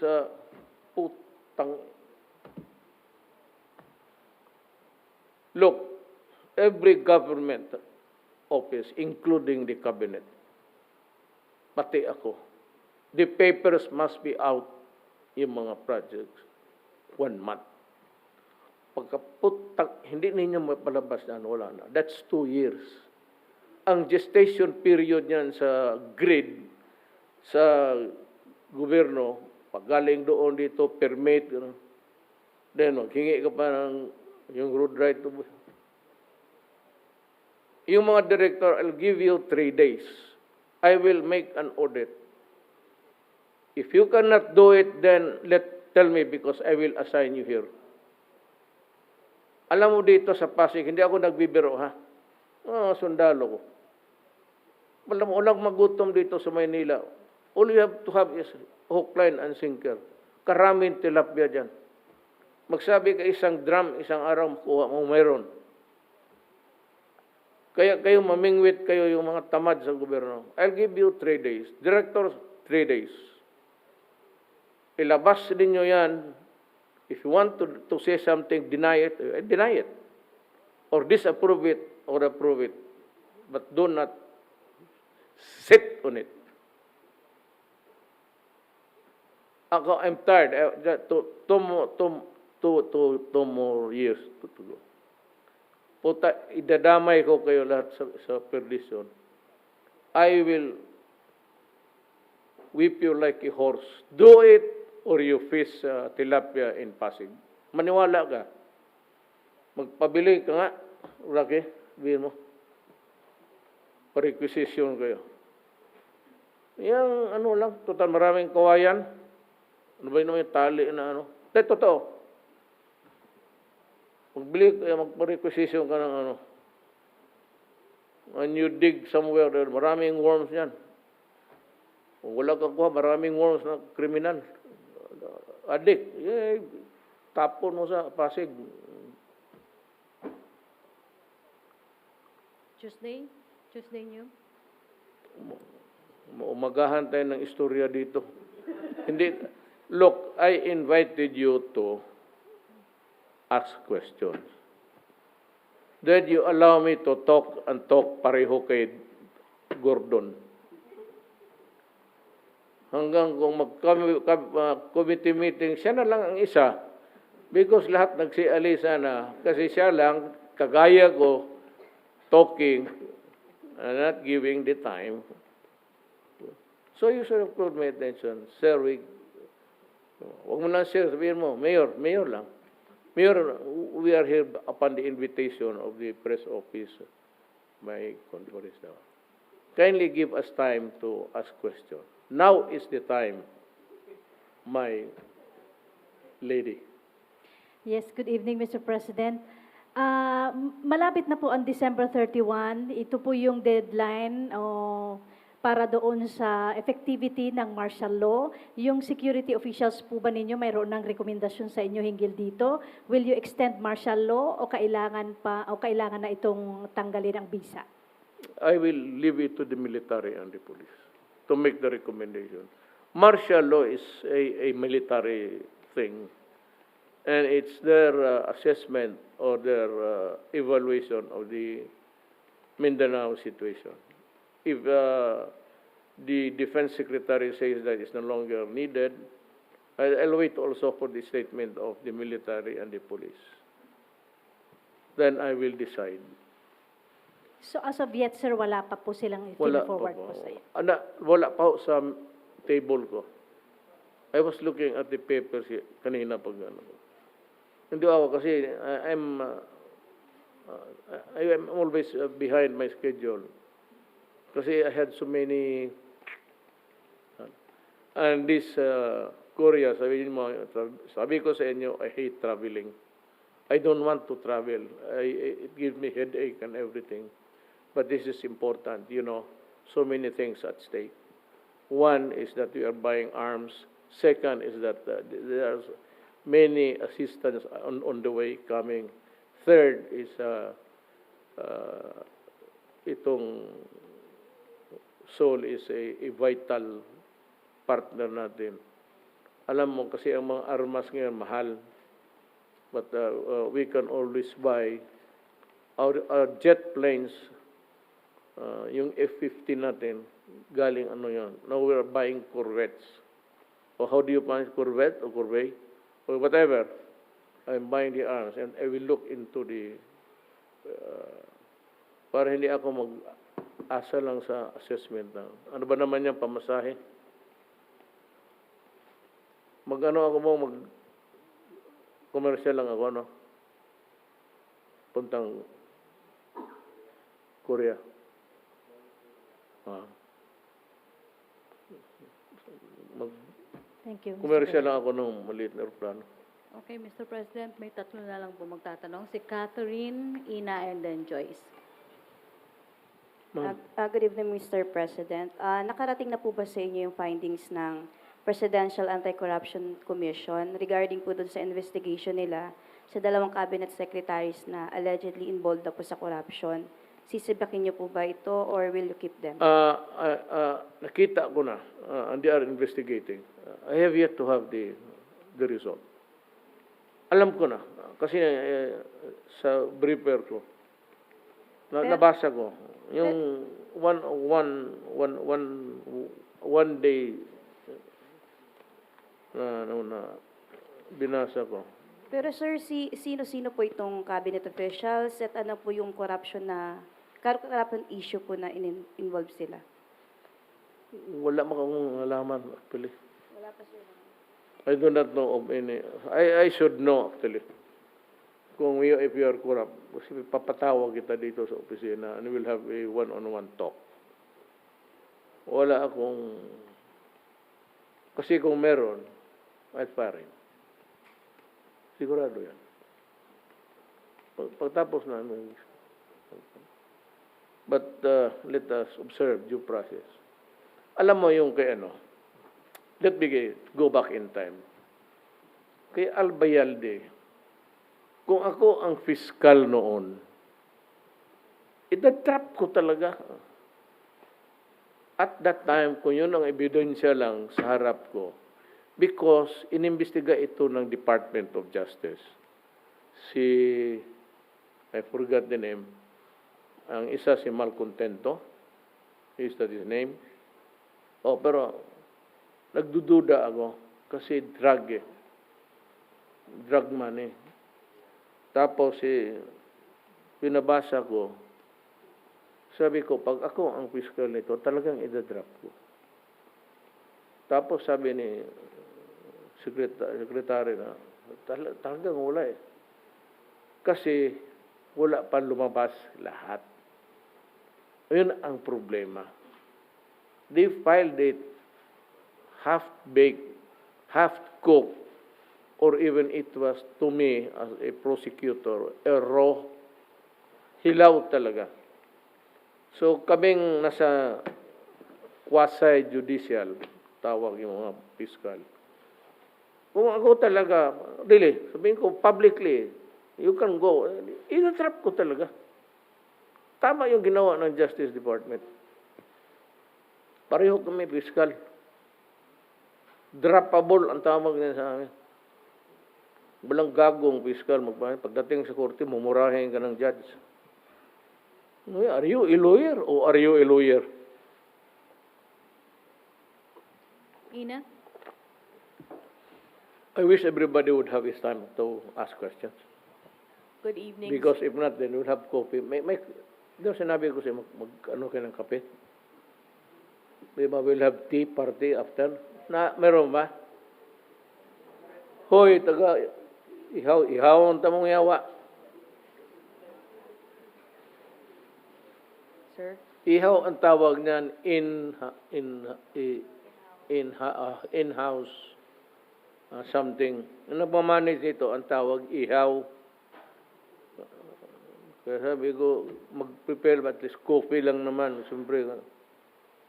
putang. Look, every government office, including the cabinet, pati ako, the papers must be out, yung mga projects, 1 month. Pagkaputang, hindi ninyo mapalabas na, wala na. That's 2 years. Ang gestation period niyan sa grid, sa gobyerno, pag galing doon dito, permit, gano'n. Then, maghingi ka pa ng yung road right to... Yung mga director, I'll give you 3 days. I will make an audit. If you cannot do it, then tell me because I will assign you here. Alam mo dito sa Pasig, hindi ako nagbibiro, ha? Sundalo ko. Walang magutom dito sa Maynila. All you have to have is hook, line, and sinker. Karaming tilapia dyan. Magsabi ka isang drum, isang araw, kuha mo mayroon. Kaya kayo mamingwit kayo yung mga tamad sa gobyerno. I'll give you 3 days. Directors, 3 days. Ilabas ninyo yan. If you want to say something, deny it. Deny it. Or disapprove it or approve it. But do not sit on it. Ako, I'm tired. Two more years to go. Puta, idadamay ko kayo lahat sa perdition. I will whip you like a horse. Do it or you fish tilapia in Pasig. Maniwala ka. Magpabili ka nga. Rocky, sabihin mo. Pa-requisition kayo. Yang ano lang, total maraming kawayan. Ano ba yun naman yung tali na ano? Totoo. Magpa-requisition ka ng ano. When you dig somewhere, maraming worms yan. Kung wala ka kuha, maraming worms na kriminal. Adik, tapon mo sa Pasig. Tuesday nyo? Umagahan tayo ng istorya dito. Hindi, look, I invited you to ask questions. Did you allow me to talk and talk pareho kay Gordon? Hanggang kung mag-committee meeting, siya na lang ang isa. Because lahat nagsialisa na. Kasi siya lang, kagaya ko, talking, and not giving the time. So you should have called my attention. Sir, huwag mo lang sir, sabihin mo, Mayor lang. Mayor, we are here upon the invitation of the press office by conference now. Kindly give us time to ask questions. Now is the time, my lady. Yes, good evening, Mr. President. Malapit na po ang December 31. Ito po yung deadline para doon sa effectivity ng martial law. Yung security officials po ba ninyo mayroon ng rekomendasyon sa inyo hinggil dito? Will you extend martial law o kailangan na itong tanggalin ang visa? I will leave it to the military and the police to make the recommendation. Martial law is a military thing, and it's their assessment or their evaluation of the Mindanao situation. If the defense secretary says that it's no longer needed, I'll wait also for the statement of the military and the police. Then I will decide. So as of yet, sir, wala pa po silang forward po sa iyo? Wala pa sa table ko. I was looking at the papers kanina pag ano. Hindi ako kasi I'm always behind my schedule. Kasi I had so many and this Korea, sabi ko sa inyo, I hate traveling. I don't want to travel. It gives me headache and everything. But this is important, you know. so many things at stake. One is that we are buying arms. Second is that there are many assistance on the way coming. Third is itong Seoul is a vital partner natin. Alam mo kasi ang mga armas ngayon mahal. But we can always buy our jet planes, yung F-15 natin, galing ano yan. Now we're buying corvettes. Or how do you pronounce corvette or corvette? Or whatever. I'm buying the arms and I will look into the para hindi ako mag-asa lang sa assessment na ano ba naman yung pamasahe. Mag-ano ako mo, mag-commercial lang ako, no? Puntang Korea. Thank you, Mr. Commercial President. lang ako ng maliit na aeroplano. Okay, Mr. President, may tatlo na lang po magtatanong. Si Catherine, Ina, and then Joyce. Ma'am. Good evening, Mr. President. Nakarating na po ba sa inyo yung findings ng Presidential Anti-Corruption Commission regarding po doon sa investigation nila sa dalawang cabinet secretaries na allegedly involved na po sa corruption? Sisibakin niyo po ba ito or will you keep them? Nakita ko na, and they are investigating. I have yet to have the result. Alam ko na, kasi sa briefer ko, nabasa ko, yung one day na binasa ko. Pero sir, sino-sino po itong cabinet officials at ano po yung corruption issue po na involved sila? Wala mo akong alaman, actually. Wala pa sir. I do not know of any. I should know, actually. If you are corrupt, kasi papatawag kita dito sa opisina and we'll have a one-on-one talk. Wala akong. Kasi kung meron, I'll fire him. Sigurado yan. Pagtapos na, but let us observe due process. Alam mo yung kay ano, let me go back in time. Kay Albayalde, kung ako ang fiscal noon, itatrap ko talaga. At that time, kung yun ang ebidensya lang sa harap ko, because inimbestiga ito ng Department of Justice. I forgot the name. Ang isa si Malcontento. Is that his name? Oh, pero nagdududa ako kasi drug money. Tapos pinabasa ko, sabi ko, pag ako ang fiscal nito, talagang idadrop ko. Tapos sabi ni sekretary na, talagang wala eh. Kasi wala pa lumabas lahat. Yun ang problema. They filed it half-baked, half-cooked, or even it was, to me, as a prosecutor, a raw, hilaw talaga. So, kaming nasa quasi-judicial, tawag yung mga fiscal. Kung ako talaga, really, sabihin ko publicly, you can go, ina-trap ko talaga. Tama yung ginawa ng Justice Department. Pareho kami fiscal. Droppable ang tawag niya sa amin. Walang gagong fiscal. Pagdating sa korte, mumurahin ka ng judge. Are you a lawyer or are you a lawyer? Ina? I wish everybody would have his time to ask questions. Good evening. Because if not, then we'll have coffee. Doon sinabi ko siya, ano kayo ng kape? Diba, we'll have tea party after. Meron ba? Hoy, ihawon tamong yawa. Sir? Ihaw ang tawag niyan in-house something. Ano ba manage ito? Ang tawag ihaw. Kaya sabi ko, mag-prepare at least coffee lang naman. Siyempre,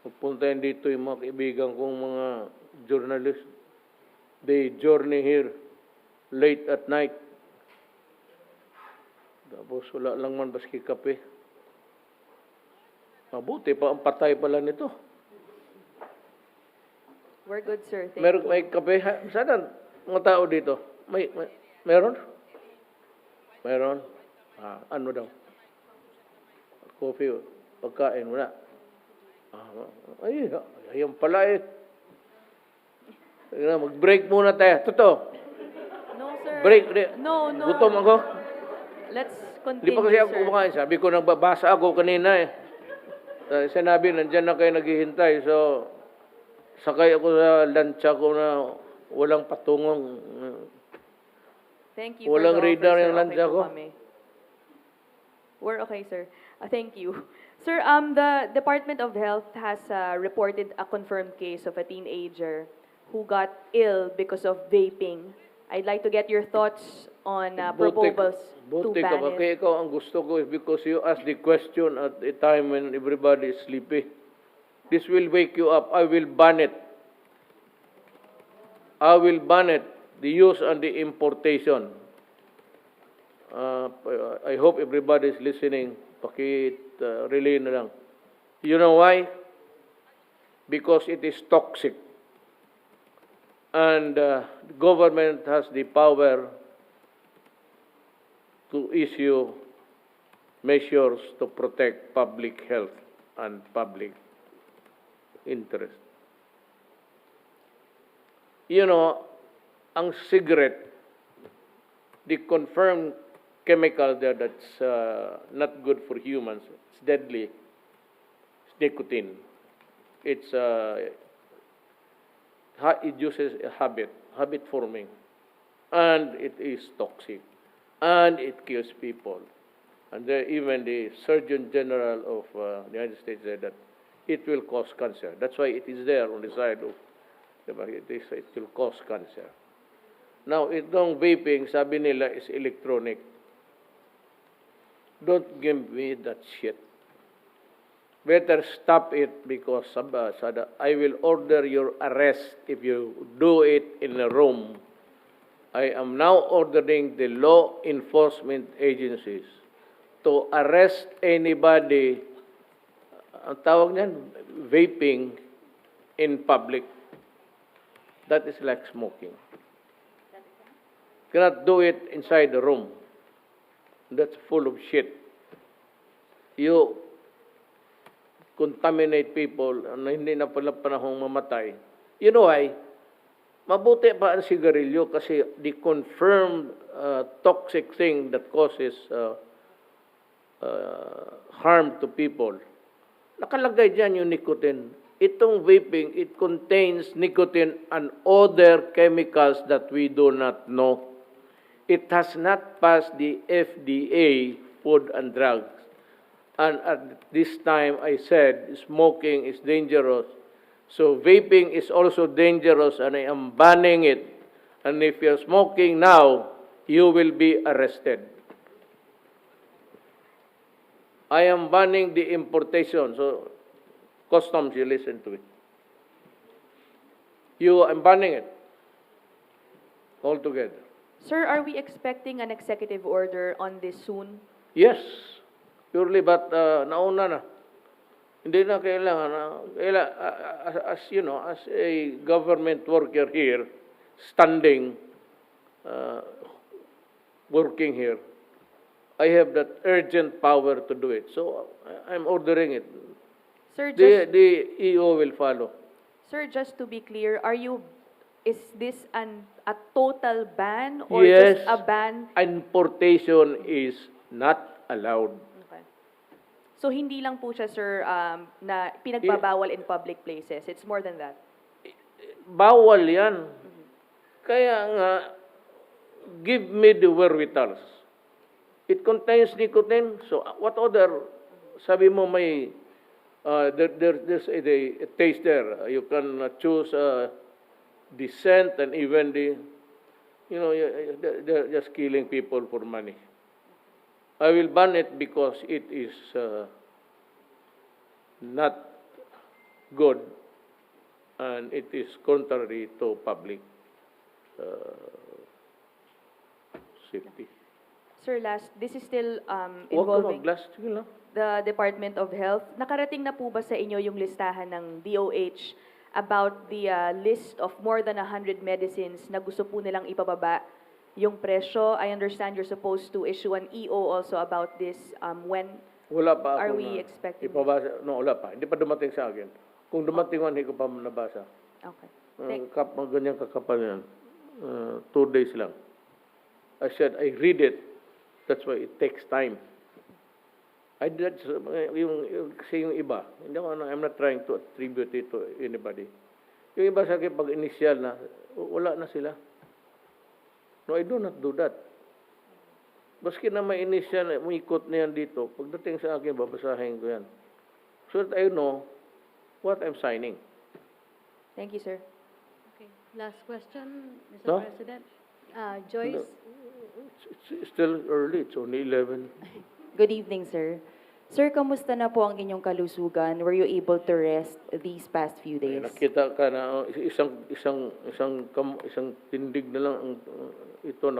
Magpunta yan dito yung mga kaibigan kong mga journalist. They journey here late at night. Tapos wala lang man baski kape. Mabuti pa, ang patay pala nito. We're good, sir. Thank Meron you. may kape? Saan mga tao dito? Meron? Meron? Ano daw? Coffee, pagkain, wala. Ayun pala eh. Mag-break muna tayo. Totoo. No, sir. Break. No. Gutom ako. Let's Hindi continue, pa kasi ako sir. kumakain. Sabi ko, nagbabasa ako kanina eh. Sinabi, nandyan na kayo naghihintay. So, sakay ako sa lancha ko na walang patungong. Thank you Walang for the radar offer, yung sir. lancha Okay po ko. kami. We're okay, sir. Thank you. Sir, the Department of Health has reported a confirmed case of a teenager who got ill because of vaping. I'd like to get your thoughts on proposals to Buti ka ban ba? it. Kaya ikaw ang gusto ko is because you ask the question at a time when everybody is sleepy. This will wake you up. I will ban it. I will ban it. The use and the importation. I hope everybody is listening. Relay na lang. You know why? Because it is toxic. And the government has the power to issue measures to protect public health and public interest. You know, ang cigarette, the confirmed chemical there that's not good for humans, it's deadly, it's nicotine. It uses a habit forming, and it is toxic, and it kills people. And even the Surgeon General of the United States said that it will cause cancer. That's why it is there on the side of it will cause cancer. Now, itong vaping, sabi nila, is electronic. Don't give me that shit. Better stop it because I will order your arrest if you do it in a room. I am now ordering the law enforcement agencies to arrest anybody, ang tawag niyan, vaping in public. That is like smoking. Cannot do it inside the room. That's full of shit. You contaminate people na hindi na pala panahong mamatay. You know why? Mabuti pa ang sigarilyo kasi the confirmed toxic thing that causes harm to people. Nakalagay dyan yung nicotine. Itong vaping, it contains nicotine and other chemicals that we do not know. It has not passed the FDA, Food and Drugs. And at this time, I said, smoking is dangerous. So vaping is also dangerous, and I am banning it. And if you're smoking now, you will be arrested. I am banning the importation. So, customs, you listen to it. I'm banning it altogether. Sir, are we expecting an executive order on this soon? Yes, purely, but nauna na. Hindi na kailangan. As you know, as a government worker here, standing, working here, I have that urgent power to do it. So I'm ordering it. Sir, The EO will follow. Sir, just to be clear, is this a total ban or Yes. just a ban? Importation is not allowed. Okay. So hindi lang po siya, sir, na pinagbabawal in public places. It's more than that. Bawal yan. Kaya nga, give me the wherewithals. It contains nicotine. So what other, sabi mo may, there's a taste there. You can choose the scent and even they're just killing people for money. I will ban it because it is not good and it is contrary to public safety. Sir, last, this is still Huwag ka involving mag-last. Sige lang. the Department of Health. Nakarating na po ba sa inyo yung listahan ng DOH about the list of more than 100 medicines na gusto po nilang ipababa yung presyo? I understand you're supposed to issue an EO also about this. When Wala pa are ako we expecting? ipabasa. No, wala pa. Hindi pa dumating sa akin. Kung dumating man, hindi ko pa nabasa. Okay. Mga ganyang kakapal yan. 2 days lang. I said, I read it. That's why it takes time. I did, kasi yung iba, hindi ako, I'm not trying to attribute it to anybody. Yung iba sa akin, pag initial na, wala na sila. No, I do not do that. Baski na may initial, umikot na yan dito, pagdating sa akin, babasahin ko yan. So that I know what I'm signing. Thank you, sir. Okay. Last question, Mr. No? President. Joyce? It's still early, it's only 11. Good evening, sir. Sir, kamusta na po ang inyong kalusugan? Were you able to rest these past few days? Nakita ka na isang tindig na lang ang ito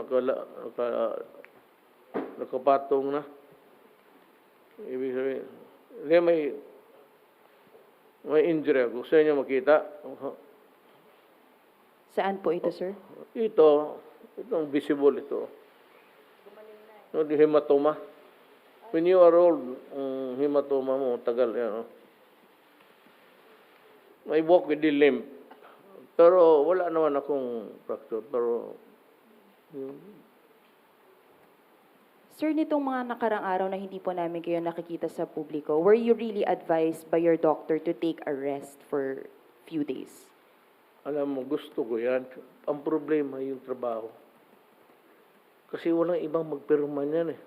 nakapatong na. Ibig sabihin, hindi may injury ako. Gusto niyo makita? Saan po ito, sir? Itong visible ito. No, di hematoma. When you are old, hematoma mo, tagal yan. No? I walk with the limp. Pero wala naman akong fracture. Pero, Sir, nitong mga nakarang araw na hindi po namin kayo nakikita sa publiko, were you really advised by your doctor to take a rest for few days? alam mo, gusto ko yan. Ang problema yung trabaho. Kasi walang ibang magpirma niyan eh.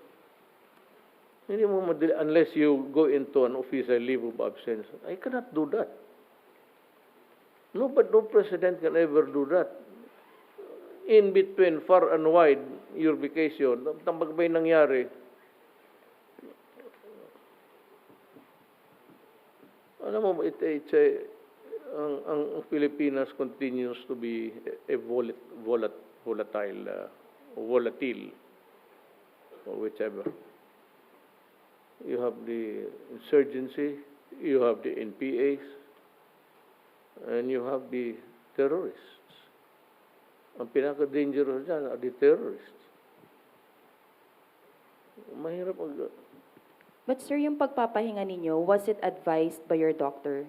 Hindi mo madali, unless you go into an official leave of absence. I cannot do that. No, but no president can ever do that. In between, far and wide, your vacation, pag may nangyari, alam mo, ang Pilipinas continues to be a volatile, or whichever. You have the insurgency, you have the NPAs, and you have the terrorists. Ang pinaka-dangerous dyan are the terrorists. Mahirap But sir, yung pagpapahinga ninyo, was it advised by your doctor?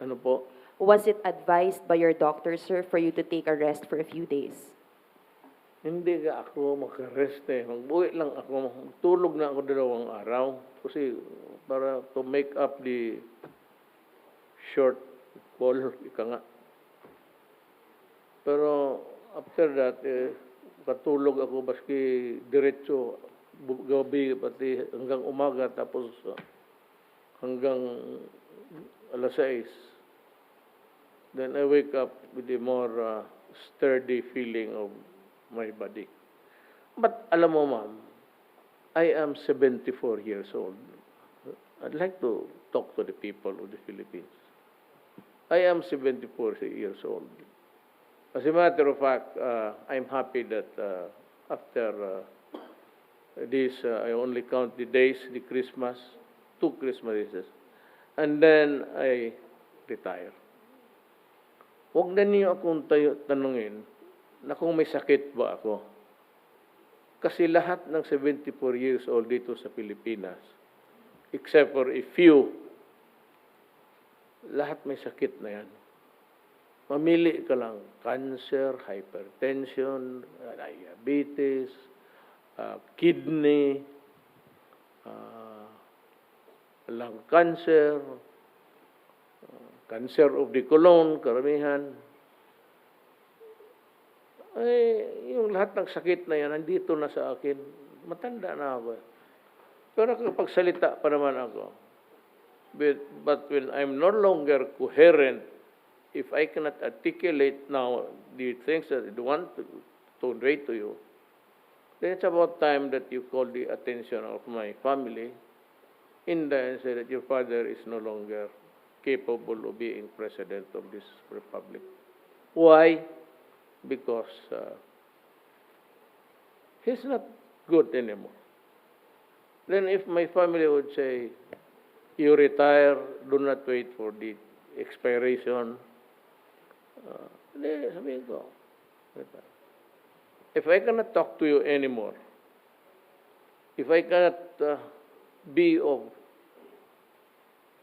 ano po? Was it advised by your doctor, sir, for you to take a rest for a few days? Hindi ka ako makarest eh. Mag-uwi lang ako. Tulog na ako 2 araw. Kasi para to make up the short call, ika nga. Pero after that, katulog ako baski diretso gabi pati hanggang umaga tapos hanggang alas 6. Then I wake up with a more sturdy feeling of my body. But alam mo ma'am, I am 74 years old. I'd like to talk to the people of the Philippines. I am 74 years old. As a matter of fact, I'm happy that after this, I only count the days, the Christmas, 2 Christmases, and then I retire. Huwag na niyo akong tanungin na kung may sakit ba ako. Kasi lahat ng 74 years old dito sa Pilipinas, except for a few, lahat may sakit na yan. Mamili ka lang, cancer, hypertension, diabetes, kidney, lung cancer, cancer of the colon, karamihan. Yung lahat ng sakit na yan, nandito na sa akin. Matanda na ako. Pero kapag salita pa naman ako, but when I'm no longer coherent, if I cannot articulate now the things that I want to convey to you, then it's about time that you call the attention of my family and say that your father is no longer capable of being president of this republic. Why? Because he's not good anymore. Then if my family would say, you retire, do not wait for the expiration, then sabi ko, retire. If I cannot talk to you anymore, if I cannot be of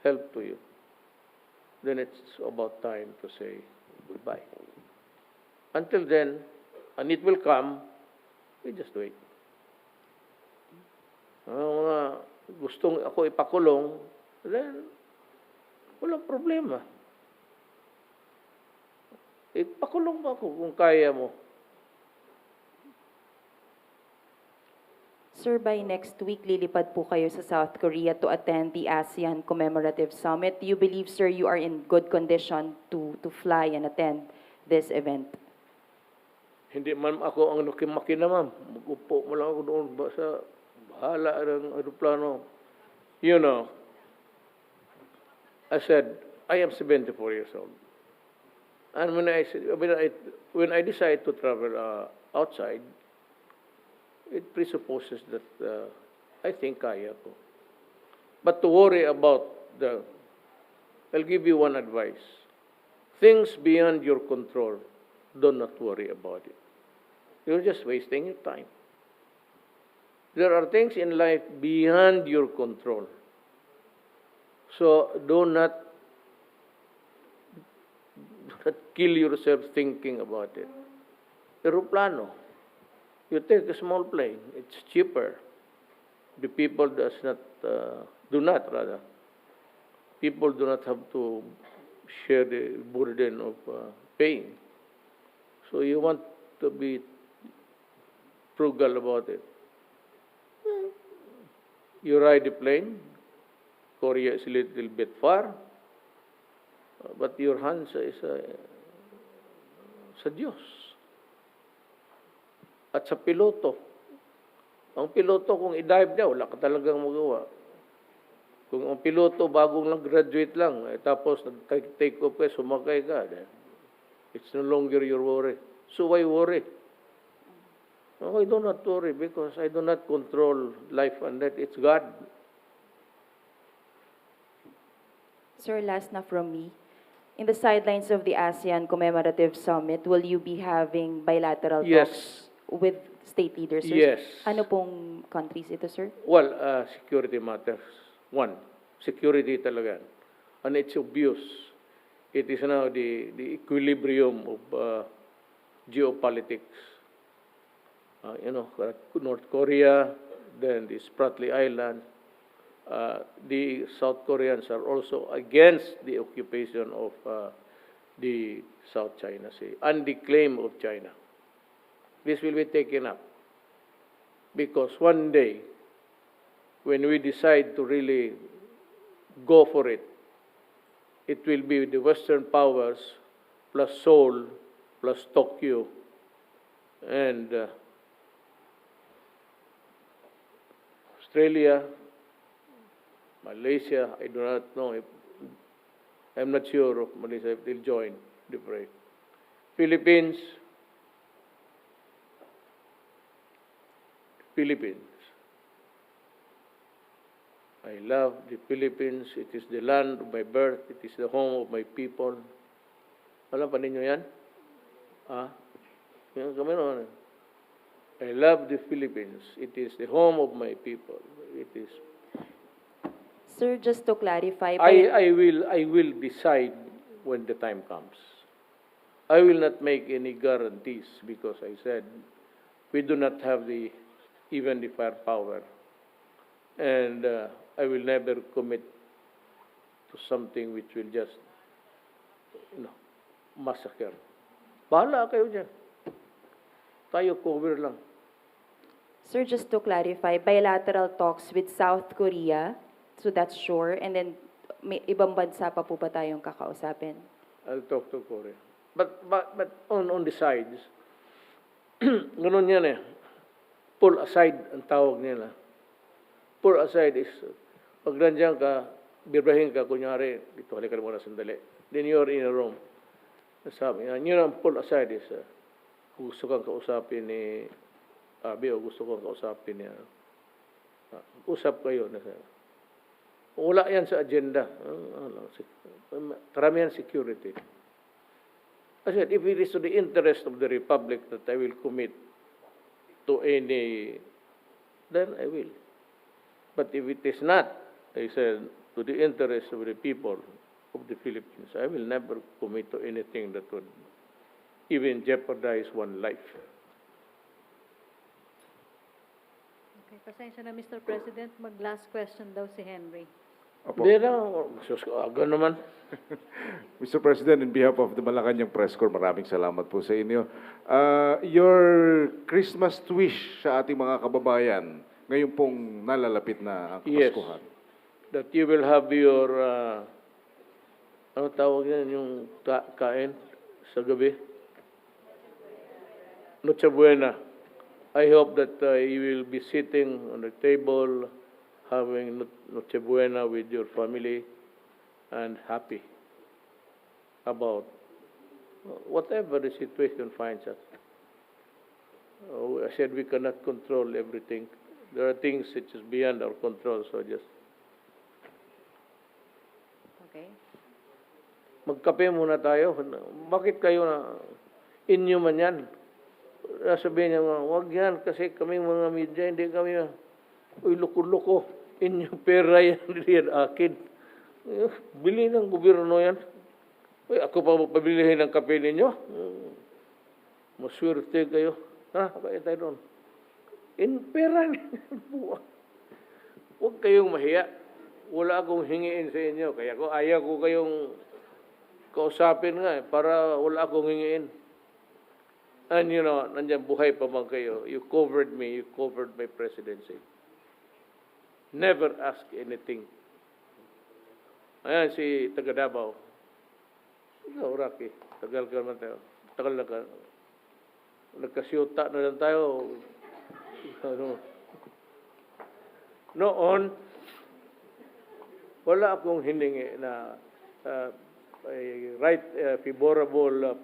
help to you, then it's about time to say goodbye. Until then, and it will come, we just wait. Mga gustong ako ipakulong, then walang problema. Ipakulong mo ako kung kaya mo. Sir, by next week, lilipad po kayo sa South Korea to attend the ASEAN Commemorative Summit. Do you believe, sir, you are in good condition to fly and attend this event? Hindi man ako ang nakimaki na, ma'am. Mag-upo mo lang ako doon sa bahala ng aeroplano. You know, I said, I am 74 years old. And when I decide to travel outside, it presupposes that I think kaya ko. But to worry about I'll give you one advice. Things beyond your control, do not worry about it. You're just wasting your time. There are things in life beyond your control. So do not kill yourself thinking about it. Aeroplano. You take a small plane, it's cheaper. The people people do not have to share the burden of paying. So you want to be frugal about it. You ride the plane, Korea is a little bit far, but your hands is sa Diyos. At sa piloto. Ang piloto, kung i-dive niya, wala ka talagang magawa. Kung ang piloto, bagong lang, graduate lang, tapos nag-take off ka, sumakay ka, it's no longer your worry. So why worry? No, I do not worry because I do not control life and death. It's God. Sir, last na from me. In the sidelines of the ASEAN Commemorative Summit, will you be having bilateral Yes. talks with state leaders, sir? Yes. Ano pong countries ito, sir? Well, security matters. One, security talaga. And it's obvious. It is now the equilibrium of geopolitics. North Korea, then the Spratly Island. The South Koreans are also against the occupation of the South China Sea and the claim of China. This will be taken up because one day, when we decide to really go for it, it will be the Western powers plus Seoul plus Tokyo and Australia, Malaysia. I do not know if I'm not sure of Malaysia if they'll join the fray. Philippines. I love the Philippines. It is the land of my birth. It is the home of my people. Alam pa ninyo yan? Yan kami noon. I love the Philippines. It is the home of my people. It is. Sir, just to clarify, I will decide when the time comes. I will not make any guarantees because I said we do not have even the firepower, and I will never commit to something which will just massacre. Bahala kayo dyan. Tayo cover lang. sir, just to clarify, bilateral talks with South Korea, so that's sure, and then may ibang bansa pa po ba tayong kakausapin? I'll talk to Korea. But on the sides, ganun yan eh. Pull aside ang tawag nila. Pull aside is, pag nandiyan ka, birbahin ka, kunyari, dito, halika muna sandali. Then you're in a room. Sabi, and yun ang pull aside is, gusto kang kausapin ni Abi o gusto kang kausapin niya. Usap kayo. Wala yan sa agenda. Karamihan security. I said, if it is to the interest of the Republic that I will commit to any, then I will. But if it is not, I said, to the interest of the people of the Philippines, I will never commit to anything that would even jeopardize one life. Okay, pasensya na Mr. President, mag-last question daw si Henry. Opo. Hindi na, aga naman. Mr. President, in behalf of the Malacanang Press Corps, maraming salamat po sa inyo. Your Christmas wish sa ating mga kababayan, ngayon pong nalalapit na ang Yes. Kapaskuhan. That you will have your, ano tawag yan, yung kain sa gabi? Noche Buena. I hope that you will be sitting on the table, having Noche Buena with your family, and happy about whatever the situation finds us. I said we cannot control everything. There are things which is beyond our control, so just Okay. magkape muna tayo. Bakit kayo na inyo man yan? Sabihin niya, wag yan kasi kami mga media, hindi kami, uy, loko-loko. Inyong pera yan, hindi yan akin. Bili ng gobyerno yan. Uy, ako pa pabilihin ng kape ninyo? Maswerte kayo. Kaya tayo doon. Pera ninyo. Huwag kayong mahiya. Wala akong hingiin sa inyo. Kaya ayaw ko kayong kausapin nga para wala akong hingiin. And you know, nandiyan buhay pa man kayo. You covered me. You covered my presidency. Never ask anything. Ayan si taga Davao. Ikaw, Rocky. Tagal ka naman tayo. Tagal na ka. Nagkasyuta na lang tayo. Ano? Noon, wala akong hiningi na favorable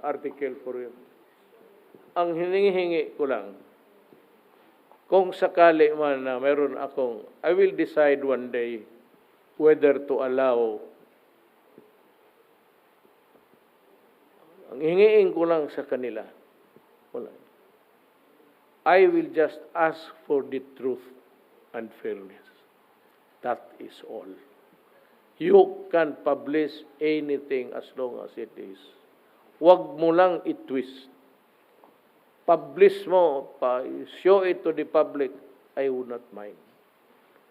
article for you. Ang hiningi ko lang, kung sakali man na meron akong, I will decide one day whether to allow. Ang hingiin ko lang sa kanila, wala. I will just ask for the truth and fairness. That is all. You can publish anything as long as it is. Huwag mo lang i-twist. Publish mo, show it to the public, I would not mind.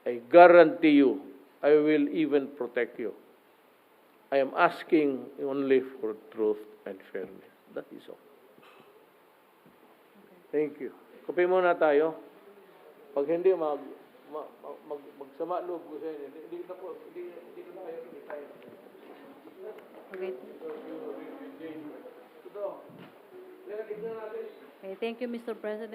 I guarantee you, I will even protect you. I am asking only for truth and fairness. That is all. Thank you. Kape muna tayo. Pag hindi magsama loob ko sa inyo, hindi na tayo. Okay. Okay, thank you, Mr. President.